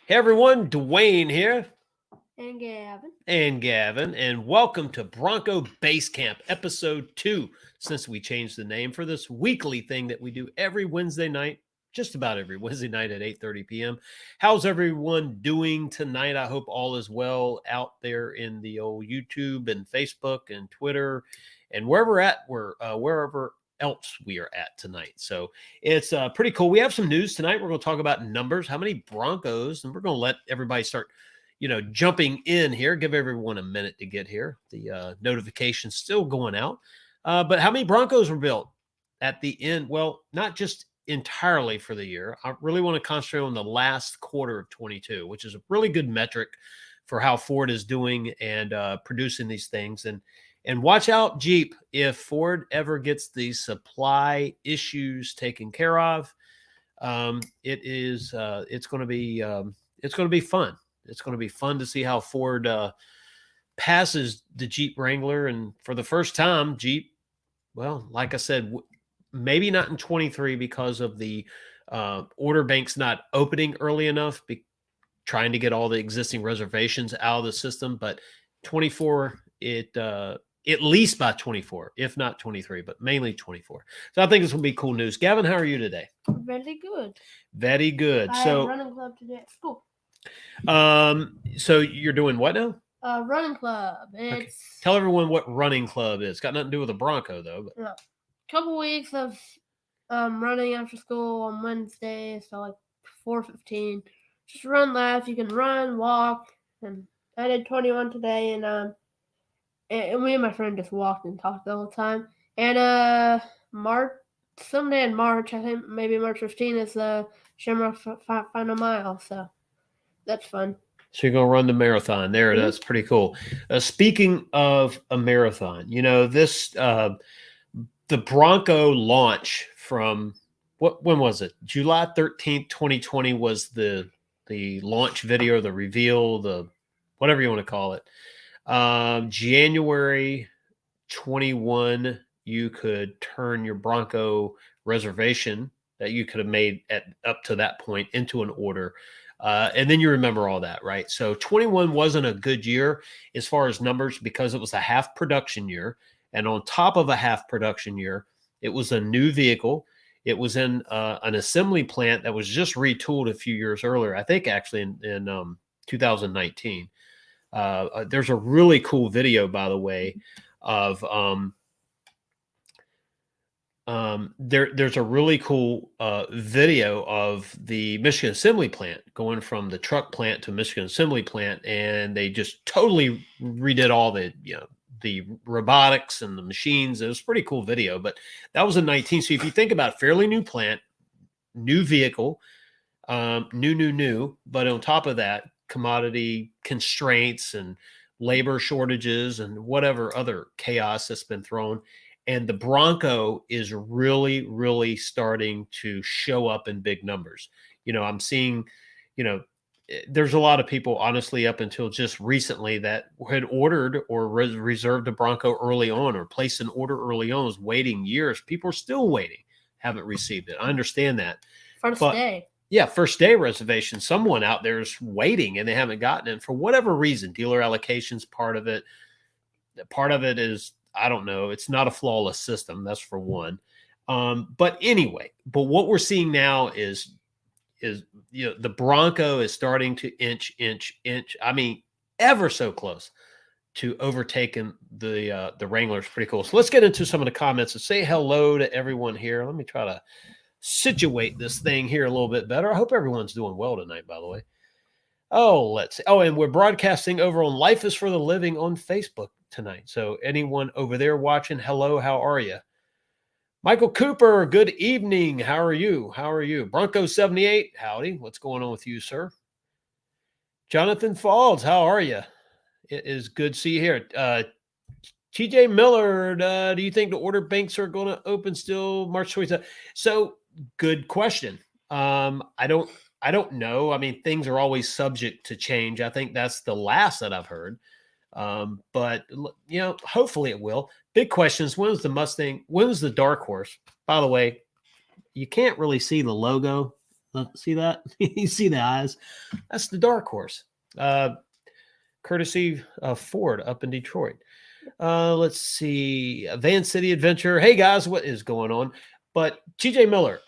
Hey everyone, Dwayne here. And Gavin, and welcome to Bronco Base Camp, episode 2, since we changed the name for this weekly thing that we do every Wednesday night, just about every Wednesday night at 8:30 p.m. How's everyone doing tonight? I hope all is well out there in the old YouTube and Facebook and Twitter and wherever else we are at tonight. So it's pretty cool. We have some news tonight. We're going to talk about numbers, how many Broncos, and we're going to let everybody start jumping in here. Give everyone a minute to get here. The notification's still going out. But how many Broncos were built at the end? Well, not just entirely for the year. I really want to concentrate on the last quarter of 22, which is a really good metric for how Ford is doing and producing these things. And watch out, Jeep, if Ford ever gets these supply issues taken care of. It's going to be fun. It's going to be fun to see how Ford passes the Jeep Wrangler. And for the first time, Jeep, well, like I said, maybe not in 23 because of the order banks not opening early enough, trying to get all the existing reservations out of the system. But 24, at least by 24, if not 23, but mainly 24. So I think this will be cool news. Gavin, how are you today? very good. Very good. I have running club today at school. So you're doing what now? Running club. Okay. Tell everyone what running club is. Got nothing to do with a Bronco though. But... a couple weeks of running after school on Wednesday, so like 4:15. Just run laps. You can run, walk, and I did 21 today, and me and my friend just walked and talked the whole time. And someday in March, I think maybe March 15 is the Shamrock Final Mile, so that's fun. So you're going to run the marathon there. Mm-hmm. That's pretty cool. Speaking of a marathon, this the Bronco launch from when was it? July 13th, 2020 was the launch video, the reveal, the whatever you want to call it. January 21, you could turn your Bronco reservation that you could have made up to that point into an order. And then you remember all that, right? So 21 wasn't a good year as far as numbers because it was a half production year. And on top of a half production year, it was a new vehicle. It was in an assembly plant that was just retooled a few years earlier, I think actually in 2019. There's a really cool video, by the way, of there's a really cool video of the Michigan Assembly Plant going from the truck plant to Michigan Assembly Plant, and they just totally redid all the robotics and the machines. It was a pretty cool video, but that was in 19. So if you think about fairly new plant, new vehicle, new, but on top of that, commodity constraints and labor shortages and whatever other chaos that's been thrown. And the Bronco is really, really starting to show up in big numbers. I'm seeing, there's a lot of people, honestly, up until just recently that had ordered or reserved a Bronco early on or placed an order early on, was waiting years. People are still waiting, haven't received it. I understand that. First day. Yeah, first day reservation. Someone out there is waiting and they haven't gotten it for whatever reason. Dealer allocations, part of it. Part of it is, I don't know. It's not a flawless system. That's for one. But anyway, what we're seeing now is the Bronco is starting to inch. I mean, ever so close to overtaking the Wrangler. Is pretty cool. So let's get into some of the comments and say hello to everyone here. Let me try to situate this thing here a little bit better. I hope everyone's doing well tonight, by the way. Oh, let's see. Oh, and we're broadcasting over on Life is for the Living on Facebook tonight. So anyone over there watching, hello, how are you? Michael Cooper, good evening. How are you? Bronco 78, howdy. What's going on with you, sir? Jonathan Falls, how are you? It is good to see you here. TJ Miller, do you think the order banks are going to open still March 27th? So good question. I don't know. I mean, things are always subject to change. I think that's the last that I've heard. But hopefully it will. Big question is, when was the dark horse? By the way, you can't really see the logo See that? You see the eyes? That's the dark horse. Courtesy of Ford up in Detroit. Let's see. Van City Adventure. Hey guys, what is going on? But TJ Miller,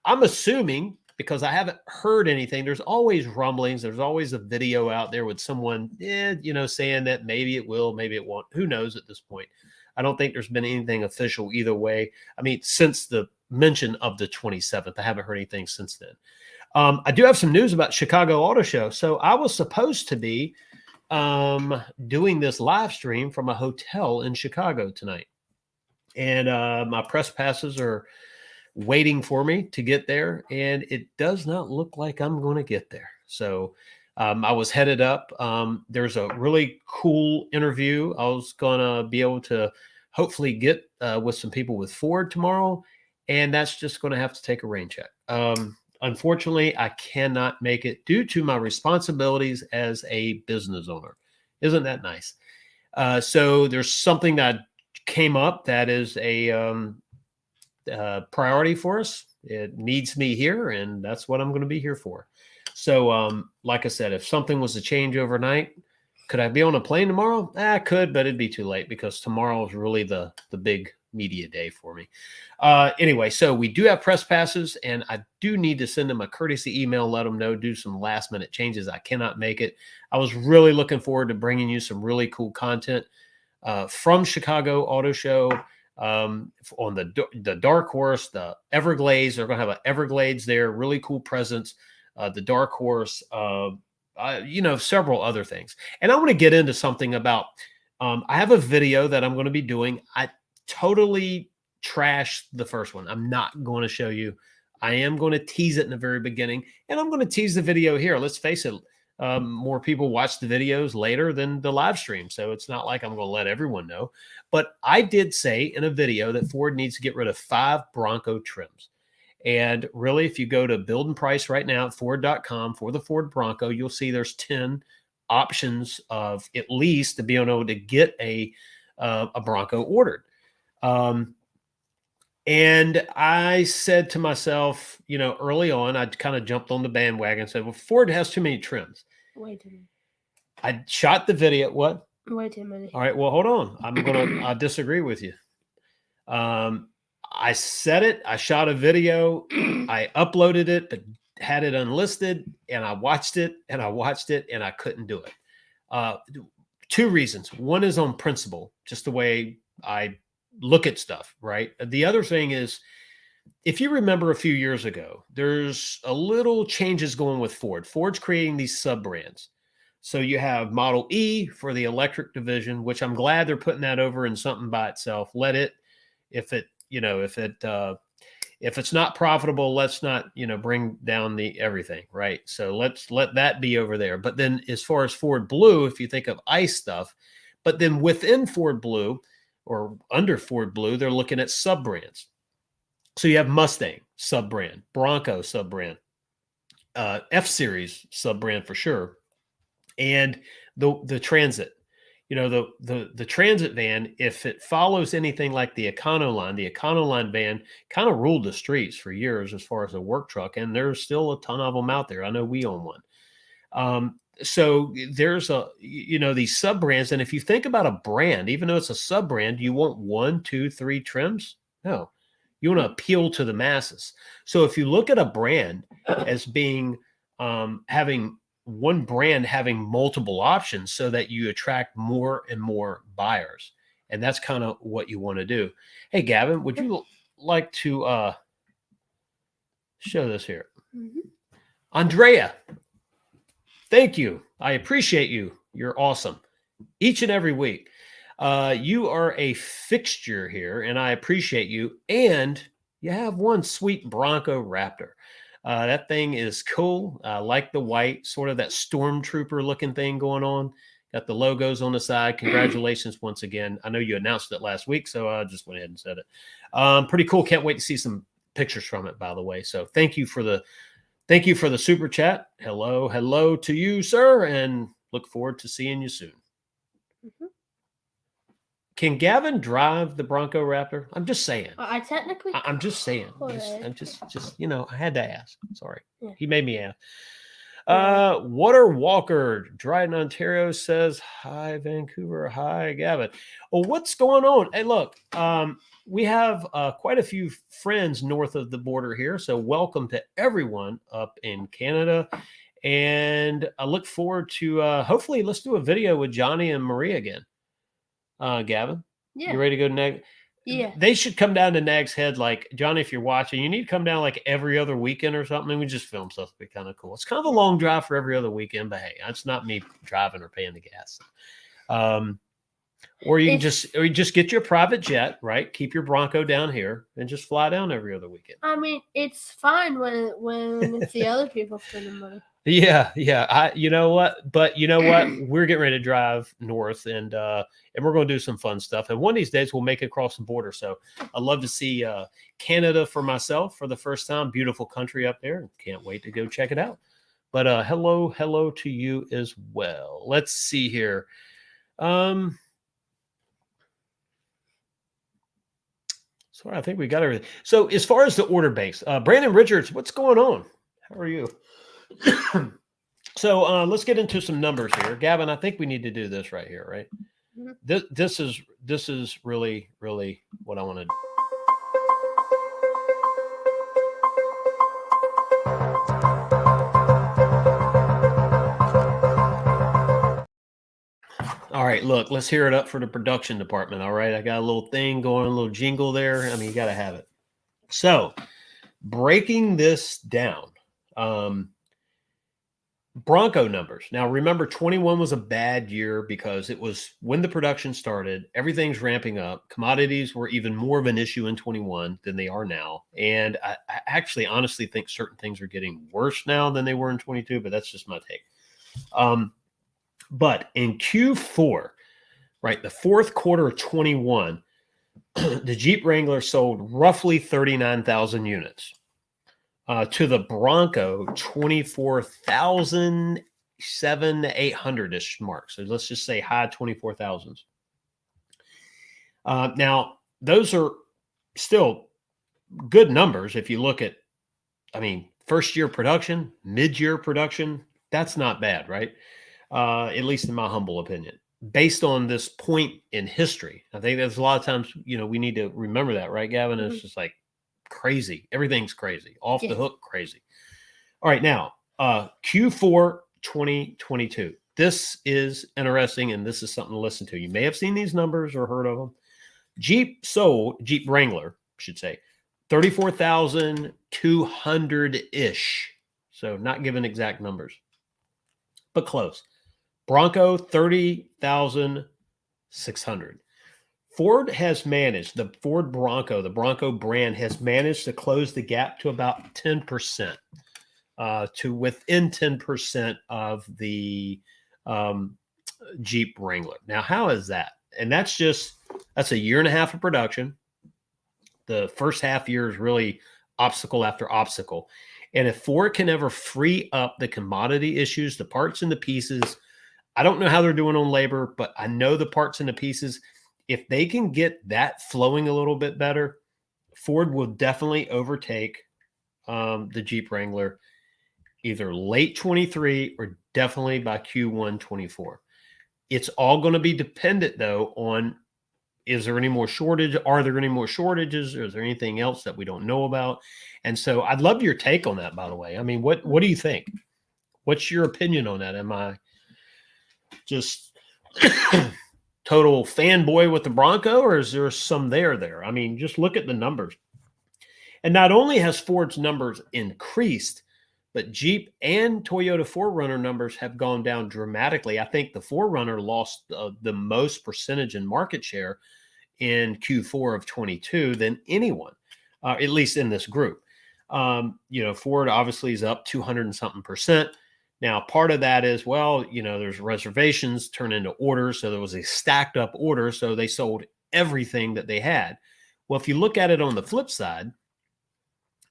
I'm assuming, because I haven't heard anything, there's always rumblings. There's always a video out there with someone, saying that maybe it will, maybe it won't. Who knows at this point? I don't think there's been anything official either way. I mean, since the mention of the 27th, I haven't heard anything since then. I do have some news about Chicago Auto Show. So I was supposed to be doing this live stream from a hotel in Chicago tonight. And my press passes are waiting for me to get there, and it does not look like I'm going to get there. So I was headed up. There's a really cool interview I was going to be able to hopefully get with some people with Ford tomorrow, and that's just going to have to take a rain check. Unfortunately, I cannot make it due to my responsibilities as a business owner. Isn't that nice? So there's something that came up that is a priority for us. It needs me here, and that's what I'm going to be here for. So, like I said, if something was to change overnight, could I be on a plane tomorrow? I could, but it'd be too late because tomorrow is really the big media day for me. Anyway, so we do have press passes, and I do need to send them a courtesy email, let them know, do some last minute changes. I cannot make it. I was really looking forward to bringing you some really cool content from Chicago Auto Show. On the Dark Horse, the Everglades. They're going to have an Everglades there, really cool presence. The Dark Horse, several other things. And I want to get into something about, I have a video that I'm going to be doing. I totally trashed the first one. I'm not going to show you. I am going to tease it in the very beginning, and I'm going to tease the video here. Let's face it. More people watch the videos later than the live stream. So it's not like I'm going to let everyone know. But I did say in a video that Ford needs to get rid of 5 Bronco trims. And really, if you go to build and price right now at Ford.com for the Ford Bronco, you'll see there's 10 options of at least to be able to get a Bronco ordered. And I said to myself, early on, I kind of jumped on the bandwagon and said, well, Ford has too many trims. Way too many. I shot the video. What? Way too many. All right. Well, hold on. I disagree with you. I said it. I shot a video. I uploaded it, but had it unlisted, and I watched it, and I couldn't do it. 2 reasons. One is on principle, just the way I look at stuff, right? The other thing is, if you remember a few years ago, there's a little changes going with Ford. Ford's creating these sub-brands. So you have Model E for the electric division, which I'm glad they're putting that over in something by itself. Let it, if it's not profitable, let's not, bring down the everything, right? So let's let that be over there. But then as far as Ford Blue, if you think of ICE stuff, but then within Ford Blue or under Ford Blue, they're looking at sub-brands. So you have Mustang sub-brand, Bronco sub-brand, F-Series sub-brand for sure. And the Transit, the Transit van, if it follows anything like the Econoline van kind of ruled the streets for years as far as a work truck. And there's still a ton of them out there. I know we own one. So there's these sub brands. And if you think about a brand, even though it's a sub brand, you want 1, 2, 3 trims? No, you want to appeal to the masses. So if you look at a brand as being, having one brand having multiple options so that you attract more and more buyers. And that's kind of what you want to do. Hey, Gavin, would you like to show this here? Mm-hmm. Andrea, thank you. I appreciate you. You're awesome. Each and every week. You are a fixture here, and I appreciate you. And you have one sweet Bronco Raptor. That thing is cool. I like the white, sort of that stormtrooper looking thing going on. Got the logos on the side. Congratulations once again. I know you announced it last week, so I just went ahead and said it. Pretty cool. Can't wait to see some pictures from it, by the way. So thank you for the super chat. Hello to you, sir, and look forward to seeing you soon. Mm-hmm. Can Gavin drive the Bronco Raptor? I'm just saying. I technically. I'm just saying. could. I'm just I had to ask. Sorry. Yeah. He made me ask. Yeah. Water Walker, Dryden, Ontario says, hi, Vancouver. Hi, Gavin. Well, what's going on? Hey, look, we have quite a few friends north of the border here. So welcome to everyone up in Canada. And I look forward to hopefully let's do a video with Johnny and Maria again. Gavin, Yeah. you ready to go to Nag? Yeah. They should come down to Nag's Head. Like, Johnny, if you're watching, you need to come down like every other weekend or something. And we just film stuff. It'd be kind of cool. It's kind of a long drive for every other weekend, but hey, that's not me driving or paying the gas. Or you can just get your private jet, right? Keep your Bronco down here and just fly down every other weekend. I mean, it's fine when it's the other people spending money. Yeah. You know what? But you know what? We're getting ready to drive north, and we're going to do some fun stuff. And one of these days, we'll make it across the border. So I'd love to see Canada for myself for the first time. Beautiful country up there. Can't wait to go check it out. But hello to you as well. Let's see here. Sorry, I think we got everything. So as far as the order banks, Brandon Richards, what's going on? How are you? So let's get into some numbers here. Gavin, I think we need to do this right here, right? Mm-hmm. This is really what I want to do. All right, look, let's hear it up for the production department. All right, I got a little thing going, a little jingle there. I mean, you got to have it. So breaking this down, Bronco numbers. Now, remember, 21 was a bad year because it was when the production started. Everything's ramping up. Commodities were even more of an issue in 21 than they are now. And I actually honestly think certain things are getting worse now than they were in 22, but that's just my take. But in Q4, right, the fourth quarter of 21, the Jeep Wrangler sold roughly 39,000 units. To the Bronco, 24,800-ish mark. So let's just say high 24,000s. Now, those are still good numbers. If you look at, I mean, first year production, mid-year production, that's not bad, right? At least in my humble opinion, based on this point in history. I think there's a lot of times, we need to remember that, right, Gavin? Mm-hmm. It's just like, crazy. Everything's crazy. Off the hook, crazy. All right, now, Q4 2022. This is interesting, and this is something to listen to. You may have seen these numbers or heard of them. Jeep Wrangler, I should say, 34,200-ish. So not giving exact numbers, but close. Bronco, 30,600. Ford has managed, the Ford Bronco, the Bronco brand has managed to close the gap to about 10%, to within 10% of the Jeep Wrangler. Now, how is that? And that's a year and a half of production. The first half year is really obstacle after obstacle. And if Ford can ever free up the commodity issues, the parts and the pieces, I don't know how they're doing on labor, but I know the parts and the pieces, if they can get that flowing a little bit better, Ford will definitely overtake the Jeep Wrangler either late 23 or definitely by Q1 24. It's all going to be dependent, though, on is there any more shortage? Are there any more shortages? Or is there anything else that we don't know about? And so I'd love your take on that, by the way. I mean, what do you think? What's your opinion on that? Am I just total fanboy with the Bronco, or is there some there? I mean, just look at the numbers. And not only has Ford's numbers increased, but Jeep and Toyota 4Runner numbers have gone down dramatically. I think the 4Runner lost the most percentage in market share in Q4 of 22 than anyone, at least in this group. Ford obviously is up 200 and something percent. Now, part of that is, there's reservations turn into orders. So there was a stacked up order. So they sold everything that they had. Well, if you look at it on the flip side,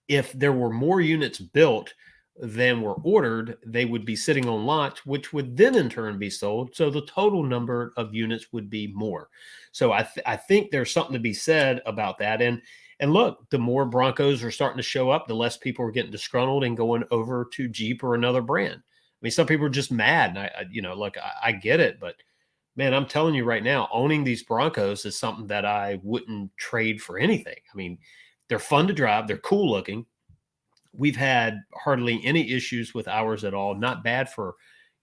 if there were more units built, than were ordered, they would be sitting on lots, which would then in turn be sold. So the total number of units would be more. So I think there's something to be said about that. And look, the more Broncos are starting to show up, the less people are getting disgruntled and going over to Jeep or another brand. I mean, some people are just mad. And I get it, but man, I'm telling you right now, owning these Broncos is something that I wouldn't trade for anything. I mean, they're fun to drive. They're cool looking. We've had hardly any issues with ours at all. Not bad for,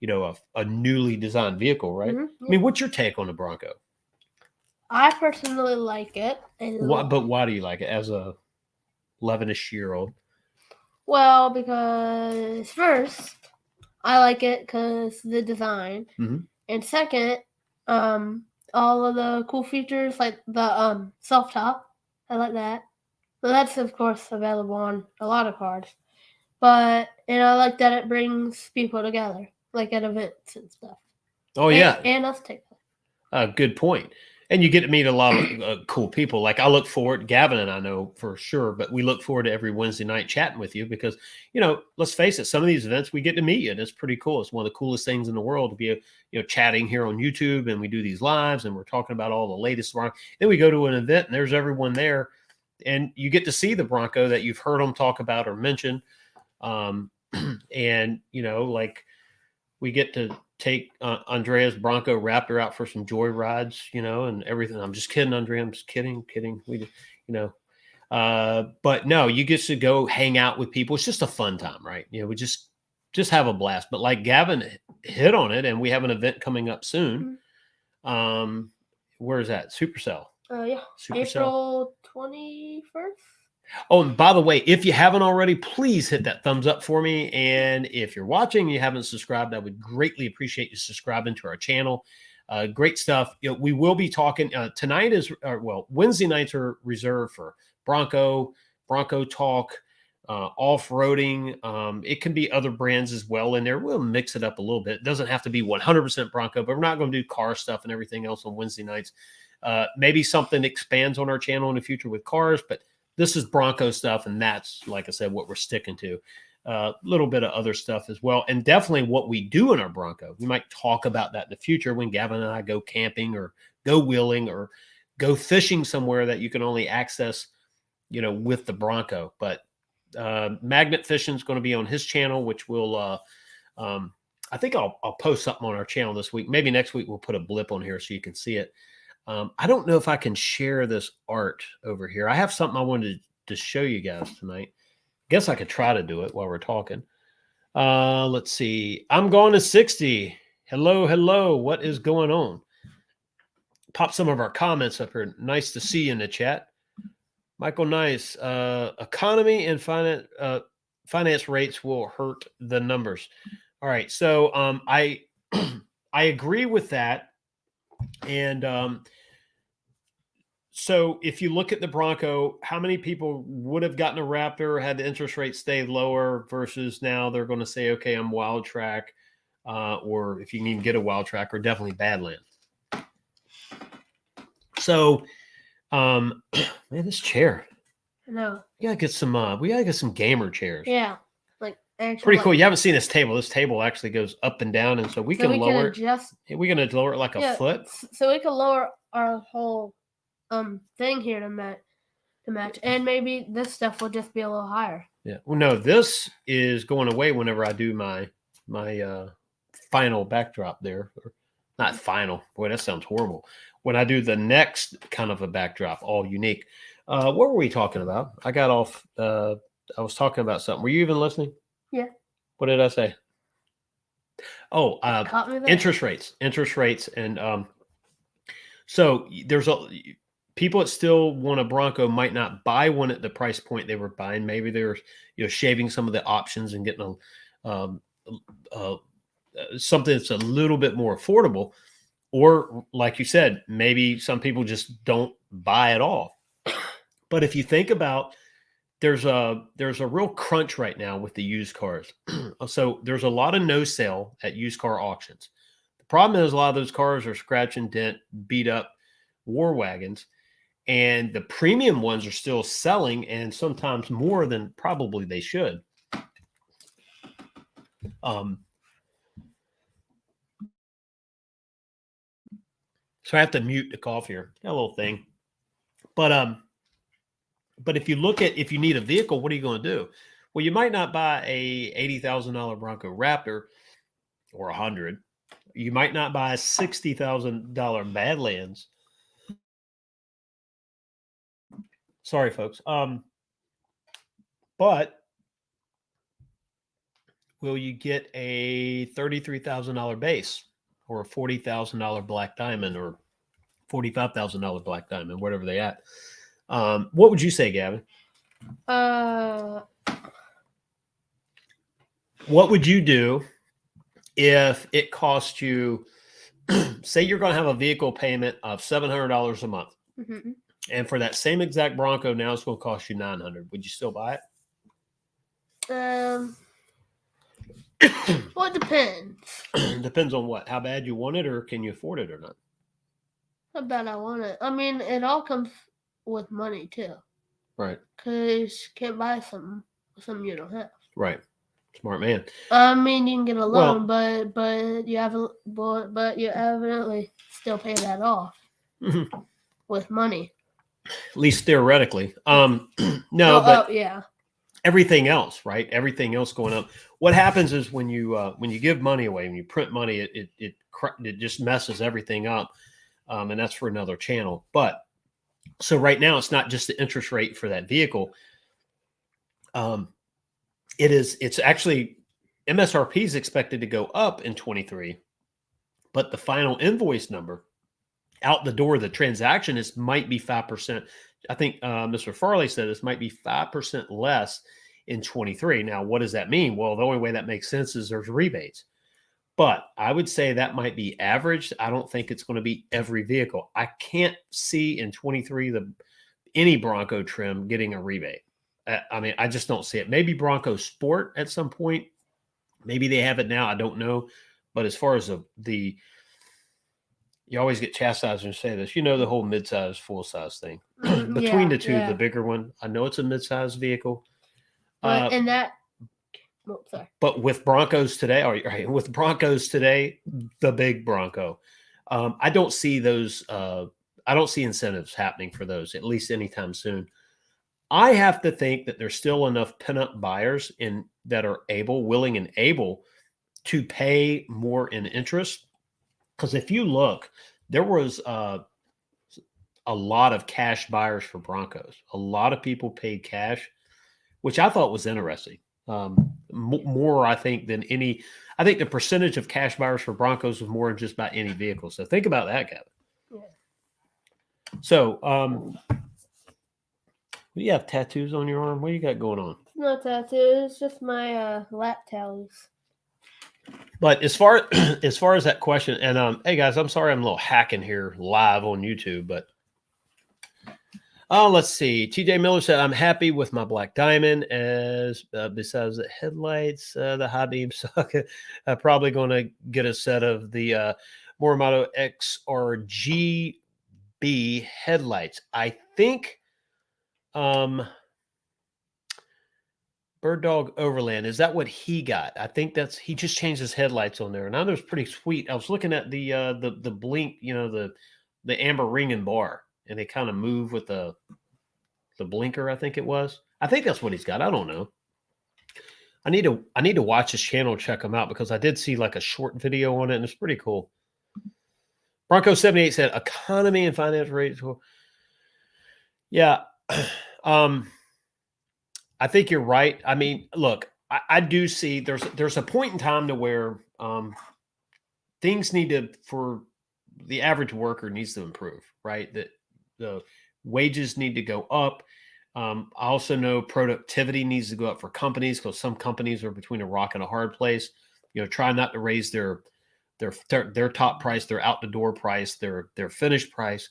a newly designed vehicle, right? Mm-hmm. I mean, what's your take on the Bronco? I personally like it. But why do you like it as a 11-ish-year-old? Well, because first, I like it because the design. Mm-hmm. And second, all of the cool features like the self-top. I like that. So that's, of course, available on a lot of cars. And I like that it brings people together, like at events and stuff. Oh, yeah. And us together. Good point. And you get to meet a lot of cool people. Like I look forward, Gavin and I know for sure, but we look forward to every Wednesday night chatting with you because, let's face it, some of these events we get to meet you and it's pretty cool. It's one of the coolest things in the world to be, chatting here on YouTube, and we do these lives and we're talking about all the latest. Then we go to an event and there's everyone there and you get to see the Bronco that you've heard them talk about or mention. And, we get to take Andrea's Bronco Raptor out for some joy rides, and everything. I'm just kidding, Andrea. I'm just kidding. We, but no, you get to go hang out with people. It's just a fun time, right? We just have a blast. But like Gavin hit on it, and we have an event coming up soon. Mm-hmm. Where is that? Supercell. Yeah, April 21st. Oh, and by the way, if you haven't already, please hit that thumbs up for me. And if you're watching and you haven't subscribed, I would greatly appreciate you subscribing to our channel. Great stuff. We will be talking tonight Wednesday nights are reserved for Bronco talk, off-roading. It can be other brands as well in there. We'll mix it up a little bit. It doesn't have to be 100% Bronco, but we're not going to do car stuff and everything else on Wednesday nights. Maybe something expands on our channel in the future with cars, but this is Bronco stuff, and that's, like I said, what we're sticking to. A little bit of other stuff as well, and definitely what we do in our Bronco. We might talk about that in the future when Gavin and I go camping or go wheeling or go fishing somewhere that you can only access, with the Bronco. But magnet fishing is going to be on his channel, which will, I think I'll post something on our channel this week. Maybe next week we'll put a blip on here so you can see it. I don't know if I can share this art over here. I have something I wanted to show you guys tonight. Guess I could try to do it while we're talking. Let's see. I'm going to 60. Hello. What is going on? Pop some of our comments up here. Nice to see you in the chat. Michael, nice. Economy and finance rates will hurt the numbers. All right. So I agree with that. And so if you look at the Bronco, how many people would have gotten a Raptor had the interest rate stayed lower versus now they're going to say, okay, I'm Wild Track, or if you can even get a Wild Track, or definitely Badland. So, man, this chair. No. We gotta get some gamer chairs. Yeah. Like actually pretty cool. You haven't seen this table. This table actually goes up and down, and so we can lower it. We can lower it like a foot. So we can lower our whole thing here to match. And maybe this stuff will just be a little higher. Yeah. Well, no, this is going away whenever I do my final backdrop there. Or not final. Boy, that sounds horrible. When I do the next kind of a backdrop, all unique. What were we talking about? I got off. I was talking about something. Were you even listening? Yeah. What did I say? Oh, interest rates. And so there's people that still want a Bronco might not buy one at the price point they were buying. Maybe they're shaving some of the options and getting something that's a little bit more affordable. Or like you said, maybe some people just don't buy at all. But if you think about, there's a real crunch right now with the used cars. So there's a lot of no sale at used car auctions. The problem is a lot of those cars are scratch and dent, beat up war wagons, and the premium ones are still selling, and sometimes more than probably they should. So I have to mute the cough here. Got a little thing. But if you look at if you need a vehicle, what are you going to do? Well, you might not buy a $80,000 Bronco Raptor or 100. You might not buy a $60,000 Badlands. Sorry, folks. But will you get a $33,000 base or a $40,000 Black Diamond or $45,000 Black Diamond, whatever they at? What would you say, Gavin? What would you do if it cost you, say you're going to have a vehicle payment of $700 a month, Mm-hmm. and for that same exact Bronco, now it's going to cost you $900. Would you still buy it? Well, it depends. Depends on what? How bad you want it, or can you afford it or not? How bad I want it. I mean, it all comes with money too. Right. Because you can't buy something you don't have. Right. Smart man. I mean, you can get a loan, but you evidently still pay that off with money. At least theoretically. No, but yeah. Everything else, right? Everything else going up. What happens is when you give money away, when you print money, it just messes everything up, and that's for another channel. But so right now, it's not just the interest rate for that vehicle. It's actually MSRP is expected to go up in 23, but the final invoice number out the door, the transaction might be 5%. I think Mr. Farley said this might be 5% less in 23. Now, what does that mean? Well, the only way that makes sense is there's rebates. But I would say that might be averaged. I don't think it's going to be every vehicle. I can't see in 23 any Bronco trim getting a rebate. I mean, I just don't see it. Maybe Bronco Sport at some point. Maybe they have it now. I don't know. But as far as the you always get chastised when you say this. You know the whole midsize, full-size thing. Between the two, the bigger one, I know it's a midsize vehicle. But But with Broncos today, with Broncos today, the big Bronco, I don't see those. I don't see incentives happening for those, at least anytime soon. I have to think that there's still enough pin-up buyers that are willing and able to pay more in interest. Because if you look, there was a lot of cash buyers for Broncos. A lot of people paid cash, which I thought was interesting. More, I think, than any. I think the percentage of cash buyers for Broncos was more than just about any vehicle. So think about that, Kevin. Yeah. So, do you have tattoos on your arm? What do you got going on? No tattoos, it's just my lap tallies. But as far as that question, and hey guys, I'm sorry I'm a little hacking here live on YouTube, but let's see. TJ Miller said, I'm happy with my Black Diamond as besides the headlights, the high beam suck. Probably going to get a set of the Morimoto XRGB headlights. I think Bird Dog Overland, is that what he got? I think he just changed his headlights on there. And I know it's pretty sweet. I was looking at the blink, the amber ring and bar, and they kind of move with the blinker, I think it was. I think that's what he's got. I don't know. I need to watch his channel, check him out, because I did see like a short video on it, and it's pretty cool. Bronco 78 said economy and finance rates. Yeah. I think you're right. I mean, look, I do see there's a point in time to where things for the average worker needs to improve, right? That the wages need to go up. I also know productivity needs to go up for companies, because some companies are between a rock and a hard place. Try not to raise their top price, their out the door price, their finished price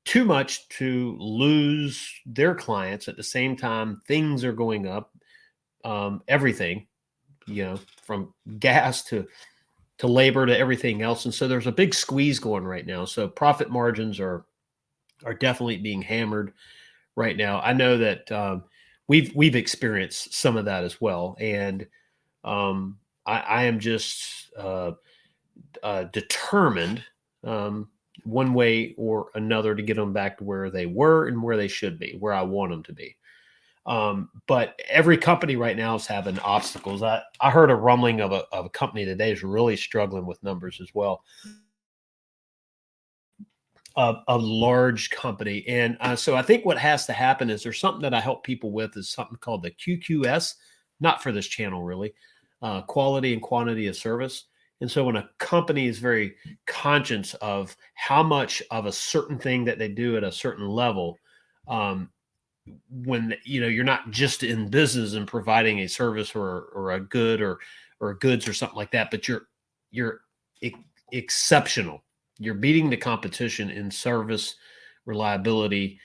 too much to lose their clients. At the same time, things are going up, everything, from gas to labor to everything else. And so there's a big squeeze going right now. So profit margins are definitely being hammered right now. I know that we've experienced some of that as well. And I am just determined, one way or another, to get them back to where they were and where they should be, where I want them to be. But every company right now is having obstacles. I heard a rumbling of a company today is really struggling with numbers as well. A large company. And so I think what has to happen is there's something that I help people with is something called the QQS, not for this channel really, quality and quantity of service. And so when a company is very conscious of how much of a certain thing that they do at a certain level, um, when you're not just in business and providing a service or a good or goods or something like that, but you're exceptional. You're beating the competition in service, reliability,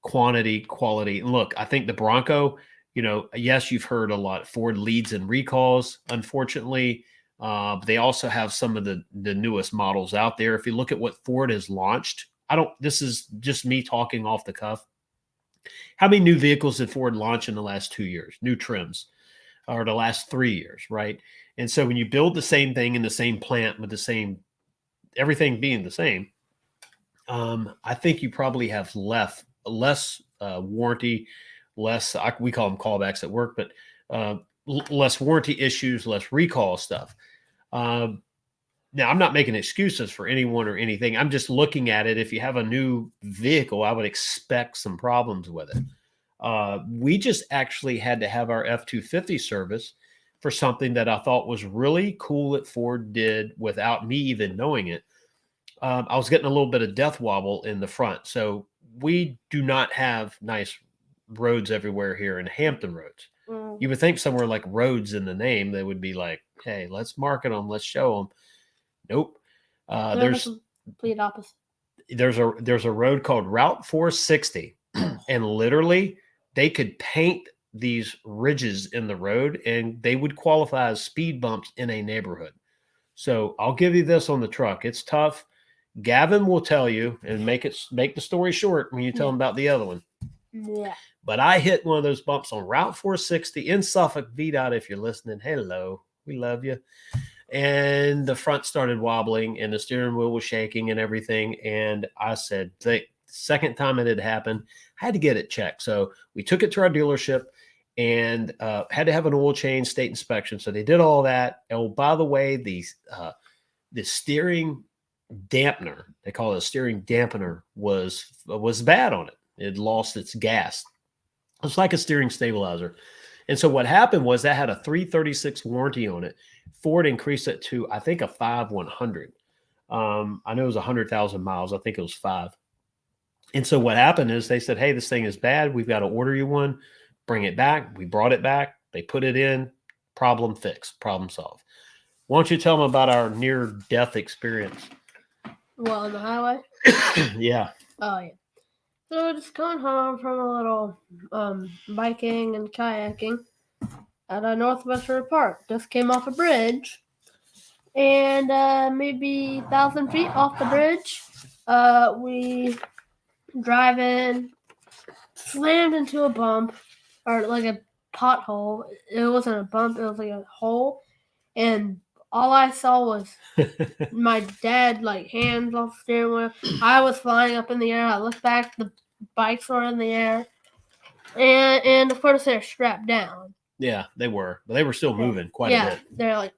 quantity, quality. And look, I think the Bronco, yes, you've heard a lot. Ford leads in recalls, unfortunately. But they also have some of the newest models out there. If you look at what Ford has launched, this is just me talking off the cuff. How many new vehicles did Ford launch in the last 2 years? New trims, or the last 3 years, right? And so when you build the same thing in the same plant with the same everything being the same, I think you probably have less warranty, less we call them callbacks at work, but less warranty issues, less recall stuff. Now, I'm not making excuses for anyone or anything. I'm just looking at it. If you have a new vehicle, I would expect some problems with it. We just actually had to have our F-250 service for something that I thought was really cool that Ford did without me even knowing it. I was getting a little bit of death wobble in the front. So we do not have nice roads everywhere here in Hampton roads. You would think somewhere like roads in the name, they would be like, hey, let's market them. Let's show them. Nope. There's complete opposite. There's a road called Route 460, and literally they could paint these ridges in the road and they would qualify as speed bumps in a neighborhood. So I'll give you this on the truck. It's tough. Gavin will tell you, and make the story short when you tell him about the other one. Yeah. But I hit one of those bumps on Route 460 in Suffolk. VDOT, if you're listening, hello, we love you. And the front started wobbling and the steering wheel was shaking and everything. And I said, the second time it had happened, I had to get it checked. So we took it to our dealership and had to have an oil change, state inspection. So they did all that. Oh, by the way, the steering dampener, they call it a steering dampener, was bad on it. It lost its gas. It's like a steering stabilizer. And so what happened was that had a 336 warranty on it. Ford increased it to, I think, a 5100. I know it was 100,000 miles. I think it was 5. And so what happened is they said, hey, this thing is bad. We've got to order you one. Bring it back. We brought it back. They put it in. Problem fixed. Problem solved. Why don't you tell them about our near-death experience? Well, on the highway? Yeah. Oh, yeah. So just coming home from a little biking and kayaking at a Northwestern Park. Just came off a bridge. And maybe 1,000 feet off the bridge, we drive in, slammed into a bump, or like a pothole. It wasn't a bump, it was like a hole. And all I saw was my dad, like, hands off the steering wheel. I was flying up in the air. I looked back, the bikes were in the air. And of course, they're strapped down. Yeah, they were. But they were still moving quite a bit. Yeah, they're like,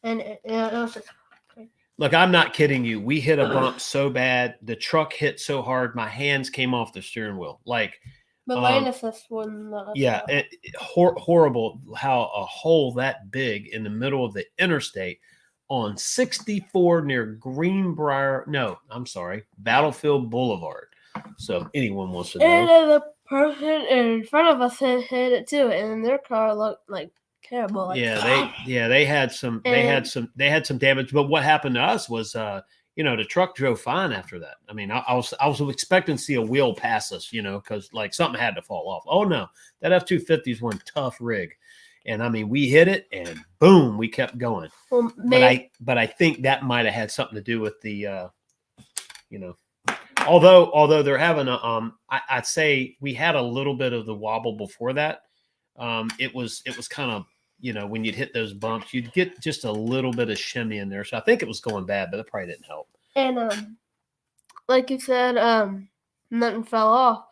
and it was like, look, I'm not kidding you. We hit a bump so bad. The truck hit so hard, my hands came off the steering wheel. Like, but lane assist wouldn't let us yeah, horrible how a hole that big in the middle of the interstate on 64 near Greenbrier. No, I'm sorry, Battlefield Boulevard. So anyone wants to know. And the person in front of us hit it too, and their car looked like terrible. Like, they had some damage. But what happened to us was, the truck drove fine after that. I mean, I was expecting to see a wheel pass us, because like something had to fall off. Oh no, that F-250 is one tough rig, and I mean we hit it and boom, we kept going. Well, but I think that might have had something to do with the, although they're having a I'd say we had a little bit of the wobble before that. It was kind of when you'd hit those bumps, you'd get just a little bit of shimmy in there. So I think it was going bad, but it probably didn't help. And like you said, nothing fell off.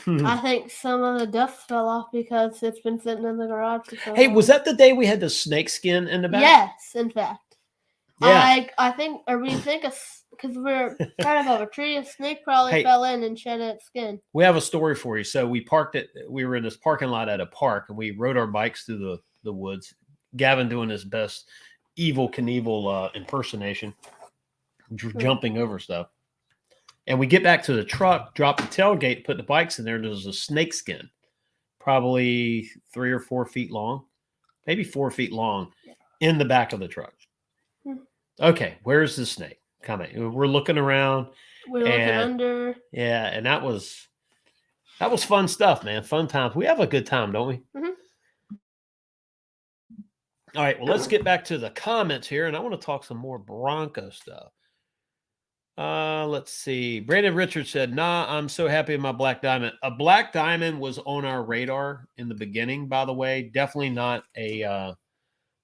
I think some of the dust fell off because it's been sitting in the garage for so Hey, long. was that the day we had the snake skin in the back? Yes, in fact. Yeah. I think, or we think, because we're kind of a tree, a snake probably fell in and shed its skin. We have a story for you. So we were in this parking lot at a park, and we rode our bikes through the woods. Gavin doing his best Evel Knievel impersonation, jumping over stuff. And we get back to the truck, drop the tailgate, put the bikes in there. There's a snake skin, probably 3 or 4 feet long, maybe 4 feet long, in the back of the truck. Okay, where's the snake? Coming. We're looking around. We're looking under. Yeah, and that was fun stuff, man. Fun times. We have a good time, don't we? Mm-hmm. All right, well, let's get back to the comments here, and I want to talk some more Bronco stuff. Let's see. Brandon Richards said, "Nah, I'm so happy with my Black Diamond." A Black Diamond was on our radar in the beginning, by the way. Definitely not a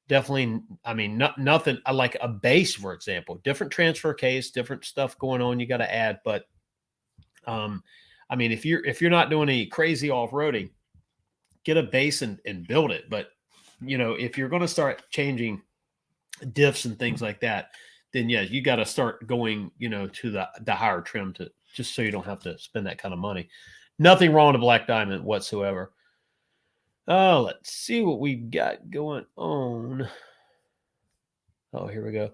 nothing. I like a base, for example. Different transfer case, different stuff going on you got to add. But if you're not doing any crazy off-roading, get a base and build it. But if you're going to start changing diffs and things like that, then yeah, you got to start going, to the higher trim to just so you don't have to spend that kind of money. Nothing wrong with a Black Diamond whatsoever. Let's see what we got going on. Oh, here we go.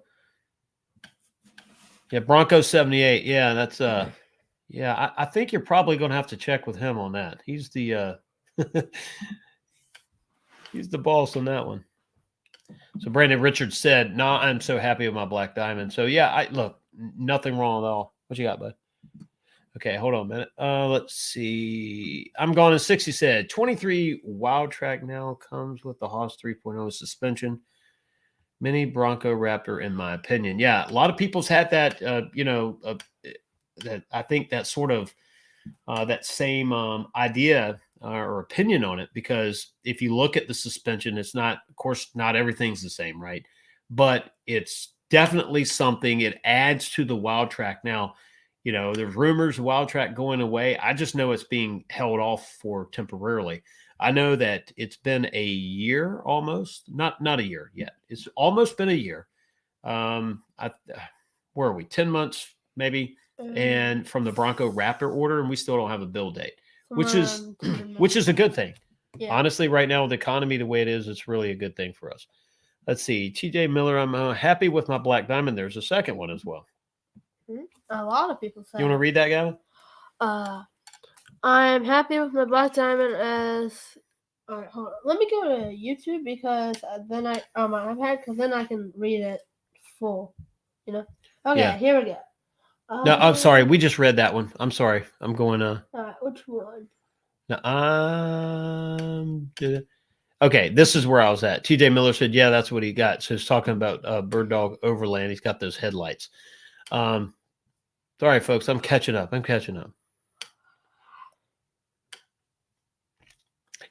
Yeah, Bronco 78. Yeah, that's yeah. I think you're probably going to have to check with him on that. He's the he's the boss on that one. So Brandon Richards said, "Nah, I'm so happy with my Black Diamond." So yeah, look, nothing wrong at all. What you got, bud? Okay, hold on a minute. Let's see. I'm Gone in 60 said 23 Wild Track now comes with the Haas 3.0 suspension. Mini Bronco Raptor, in my opinion. Yeah, a lot of people's had that. That I think that sort of that same idea or opinion on it, because if you look at the suspension, it's not, of course, not everything's the same, right? But it's definitely something. It adds to the Wild Track. Now, there's rumors of Wild Track going away. I just know it's being held off for temporarily. I know that it's been a year almost, not a year yet. It's almost been a year. Where are we? 10 months maybe, and from the Bronco Raptor order, and we still don't have a build date, which is a good thing. Yeah. Honestly, right now with the economy the way it is, it's really a good thing for us. Let's see. TJ Miller, I'm happy with my Black Diamond. There's a second one as well. A lot of people say. You want to read that, Gavin? I'm happy with my Black Diamond as. All right, hold on. Let me go to YouTube because then my iPad, because then I can read it full. Okay, yeah. Here we go. No, I'm sorry. We just read that one. I'm sorry. I'm going. Which one? No, okay, this is where I was at. TJ Miller said, "Yeah, that's what he got." So he's talking about Bird Dog Overland. He's got those headlights. Sorry, folks. I'm catching up.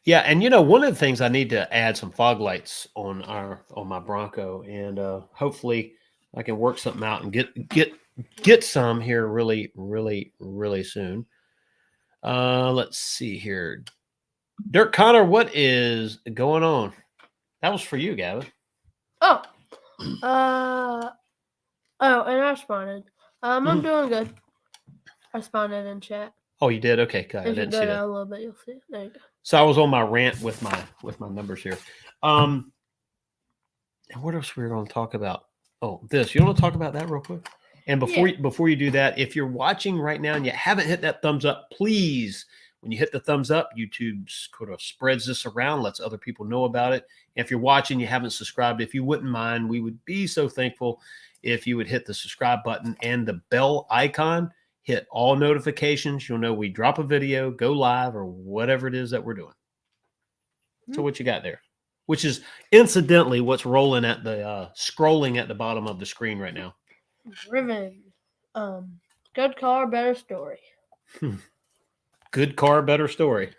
Yeah, and one of the things I need to add some fog lights on my Bronco, and hopefully I can work something out and get some here really, really, really soon. Let's see here. Dirk Connor, what is going on? That was for you, Gavin. Oh, and I responded. I'm doing good. I responded in chat. Oh, you did? Okay, good. I didn't see that. A little bit, you'll see it. There you go. So I was on my rant with my numbers here. And what else we were going to talk about? Oh, this. You want to talk about that real quick? And before you do that, if you're watching right now and you haven't hit that thumbs up, please, when you hit the thumbs up, YouTube sort of spreads this around, lets other people know about it. And if you're watching, you haven't subscribed, if you wouldn't mind, we would be so thankful if you would hit the subscribe button and the bell icon. Hit all notifications. You'll know we drop a video, go live, or whatever it is that we're doing. So what you got there? Which is incidentally what's rolling at the scrolling at the bottom of the screen right now. Driven. Good car, better story. Good car, better story.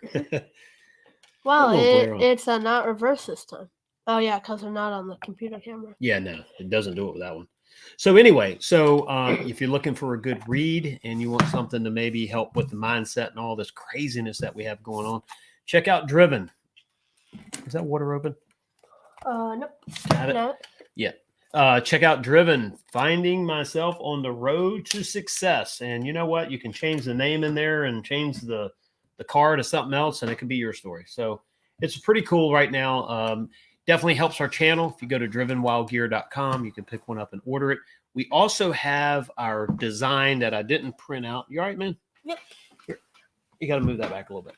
Wow, it's not reverse this time. Oh yeah, because they're not on the computer camera. Yeah, no, it doesn't do it with that one. So anyway, if you're looking for a good read and you want something to maybe help with the mindset and all this craziness that we have going on, check out Driven. Is that water open? Nope. Got it? No. Yeah. Check out Driven, finding myself on the road to success. And you know what? You can change the name in there and change the car to something else, and it can be your story. So it's pretty cool right now. Definitely helps our channel. If you go to drivenwildgear.com, you can pick one up and order it. We also have our design that I didn't print out. You all right, man? Yep. Here. You got to move that back a little bit.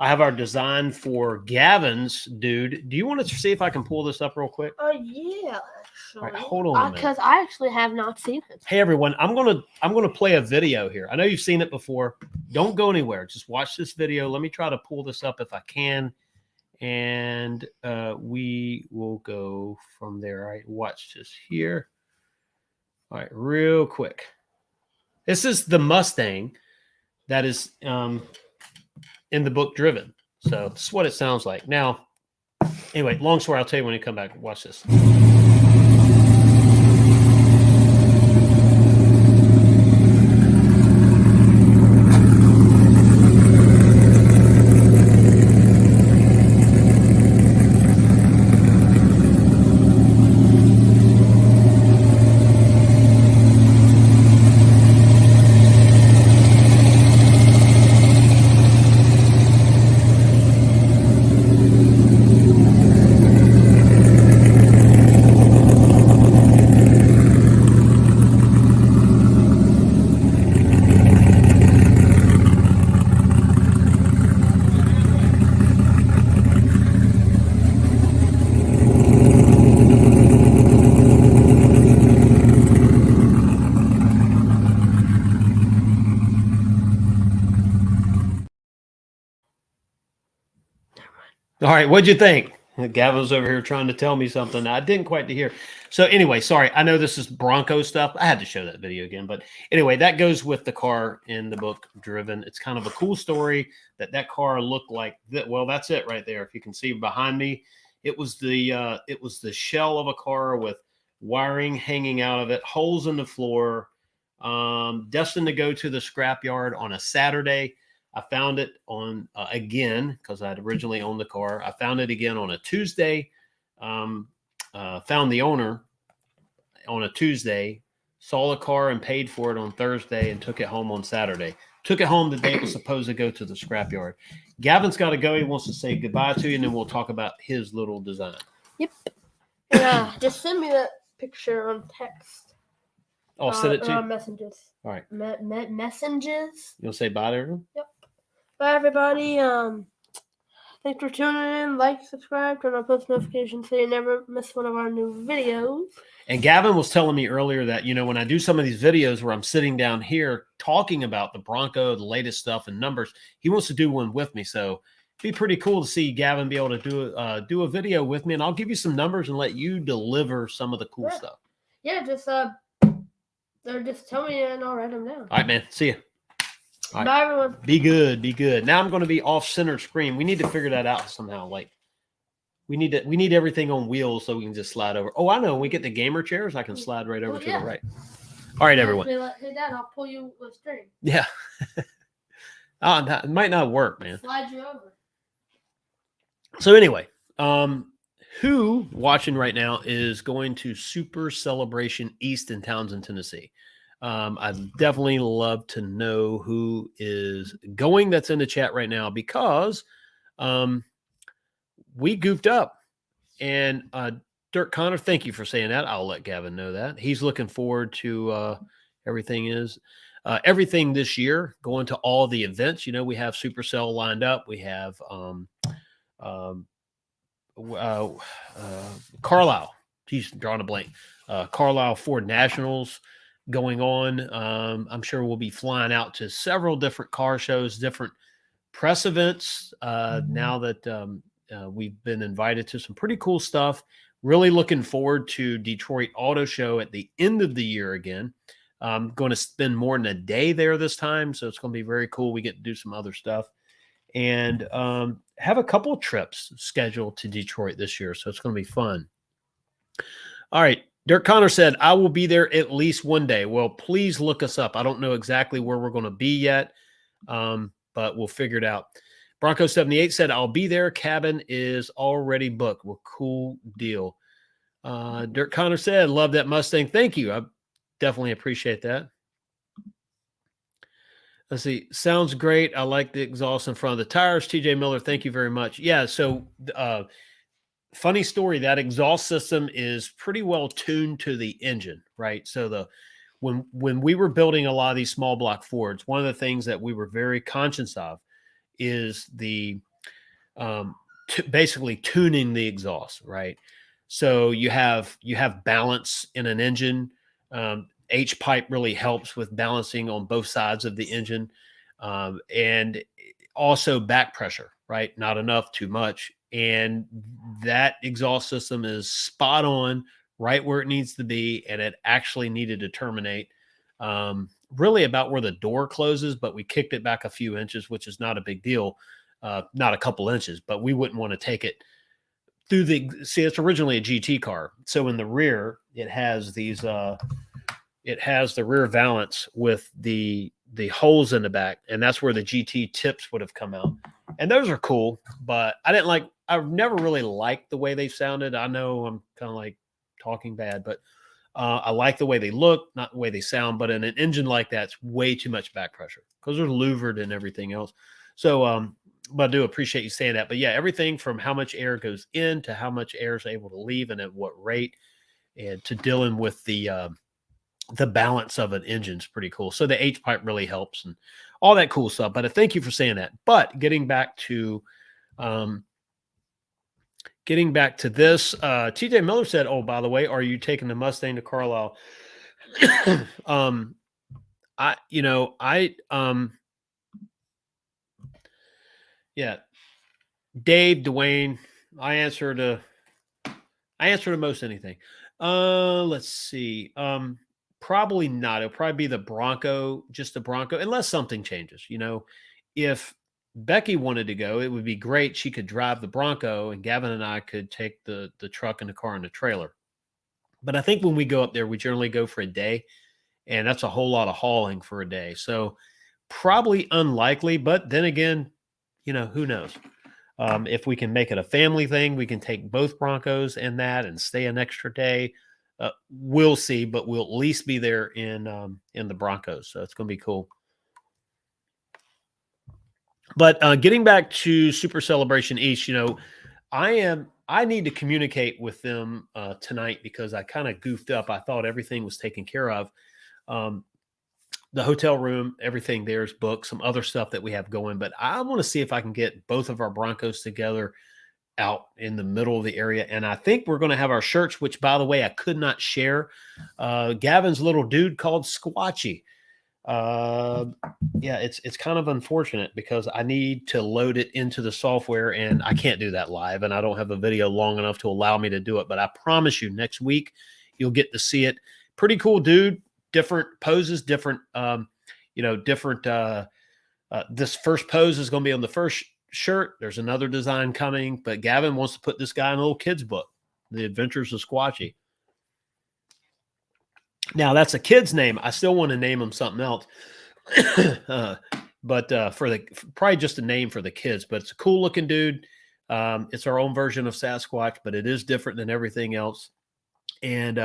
I have our design for Gavin's dude. Do you want to see if I can pull this up real quick? Yeah. Actually. All right, hold on a minute. Because I actually have not seen it. Hey everyone, I'm gonna play a video here. I know you've seen it before. Don't go anywhere. Just watch this video. Let me try to pull this up if I can, and we will go from there. All right, watch this here. All right, real quick. This is the Mustang that is in the book Driven. So this is what it sounds like. Now, anyway, long story. I'll tell you when you come back. Watch this. All right, what'd you think? Gavin was over here trying to tell me something I didn't quite hear. So anyway, sorry. I know this is Bronco stuff. I had to show that video again. But anyway, that goes with the car in the book Driven. It's kind of a cool story that car looked like that. Well, that's it right there. If you can see behind me, it was the shell of a car with wiring hanging out of it, holes in the floor, destined to go to the scrapyard on a Saturday. I found it on again because I'd originally owned the car. I found it again on a Tuesday. Found the owner on a Tuesday, saw the car and paid for it on Thursday and took it home on Saturday. Took it home the day it was supposed to go to the scrapyard. Gavin's got to go. He wants to say goodbye to you, and then we'll talk about his little design. Yep. Yeah, just send me that picture on text. I'll send it to you. Messages. All right. Messages. You'll say bye to everyone? Yep. Bye, everybody. Thanks for tuning in. Like, subscribe, turn on post notifications so you never miss one of our new videos. And Gavin was telling me earlier that, when I do some of these videos where I'm sitting down here talking about the Bronco, the latest stuff and numbers, he wants to do one with me. So it'd be pretty cool to see Gavin be able to do a video with me, and I'll give you some numbers and let you deliver some of the cool stuff. Yeah, just tell me and I'll write them down. All right, man. See ya. All right. Bye, everyone. Be good. Be good. Now I'm going to be off center screen. We need to figure that out somehow. Like we need everything on wheels so we can just slide over. Oh, I know. When we get the gamer chairs, I can slide right over to the right. All right, everyone. Hey, Dad, I'll pull you with string. Yeah. It might not work, man. Slide you over. So anyway, who watching right now is going to Super Celebration East in Townsend, Tennessee? I'd definitely love to know who is going that's in the chat right now because we goofed up. And Dirk Connor, thank you for saying that. I'll let Gavin know that. He's looking forward to everything this year, going to all the events. We have Supercell lined up. We have Carlisle. He's drawing a blank. Carlisle Ford Nationals going on. I'm sure we'll be flying out to several different car shows, different press events. Now that we've been invited to some pretty cool stuff. Really looking forward to Detroit Auto Show at the end of the year again. I'm going to spend more than a day there this time, so it's going to be very cool. We get to do some other stuff. And have a couple of trips scheduled to Detroit this year, so it's going to be fun. All right. Dirk Connor said, I will be there at least one day. Well, please look us up. I don't know exactly where we're going to be yet, but we'll figure it out. Bronco 78 said, I'll be there. Cabin is already booked. Well, cool deal. Dirk Connor said, love that Mustang. Thank you. I definitely appreciate that. Let's see. Sounds great. I like the exhaust in front of the tires. TJ Miller, thank you very much. Yeah. So, funny story, that exhaust system is pretty well tuned to the engine, right? So when we were building a lot of these small block Fords, one of the things that we were very conscious of is the basically tuning the exhaust, right? So you have balance in an engine. H pipe really helps with balancing on both sides of the engine, and also back pressure, right? Not enough, too much. And that exhaust system is spot on, right where it needs to be. And it actually needed to terminate really about where the door closes, but we kicked it back a few inches, which is not a big deal. Not a couple inches, but we wouldn't want to take it through see, it's originally a GT car. So in the rear, it has these, it has the rear valance with the holes in the back, and that's where the GT tips would have come out. And those are cool, but I've never really liked the way they sounded. I know I'm kind of like talking bad, but I like the way they look, not the way they sound. But in an engine like that, it's way too much back pressure because they're louvered and everything else. So, but I do appreciate you saying that. But yeah, everything from how much air goes in to how much air is able to leave and at what rate, and to dealing with the balance of an engine is pretty cool. So the H pipe really helps and all that cool stuff. But thank you for saying that. But getting back to this, TJ Miller said, "Oh, by the way, are you taking the Mustang to Carlisle?" Yeah, Dave, Dwayne, I answer to most anything. Let's see. Probably not. It'll probably be the Bronco, just the Bronco, unless something changes. If Becky wanted to go, it would be great. She could drive the Bronco, and Gavin and I could take the truck and the car and the trailer. But I think when we go up there, we generally go for a day, and that's a whole lot of hauling for a day. So probably unlikely. But then again, who knows? If we can make it a family thing, we can take both Broncos and stay an extra day. We'll see, but we'll at least be there in the Broncos. So it's going to be cool. But getting back to Super Celebration East, I need to communicate with them tonight because I kind of goofed up. I thought everything was taken care of. The hotel room, everything there is booked, some other stuff that we have going, but I want to see if I can get both of our Broncos together out in the middle of the area. And I think we're going to have our shirts, which, by the way, I could not share. Gavin's little dude called Squatchy. Yeah, it's kind of unfortunate because I need to load it into the software and I can't do that live, and I don't have a video long enough to allow me to do it. But I promise you, next week you'll get to see it. Pretty cool dude. Different poses, different, different. This first pose is going to be on the first shirt. There's another design coming, but Gavin wants to put this guy in a little kid's book, The Adventures of Squatchy. Now that's a kid's name. I still want to name him something else, but probably just a name for the kids. But it's a cool looking dude. It's our own version of Sasquatch, but it is different than everything else. And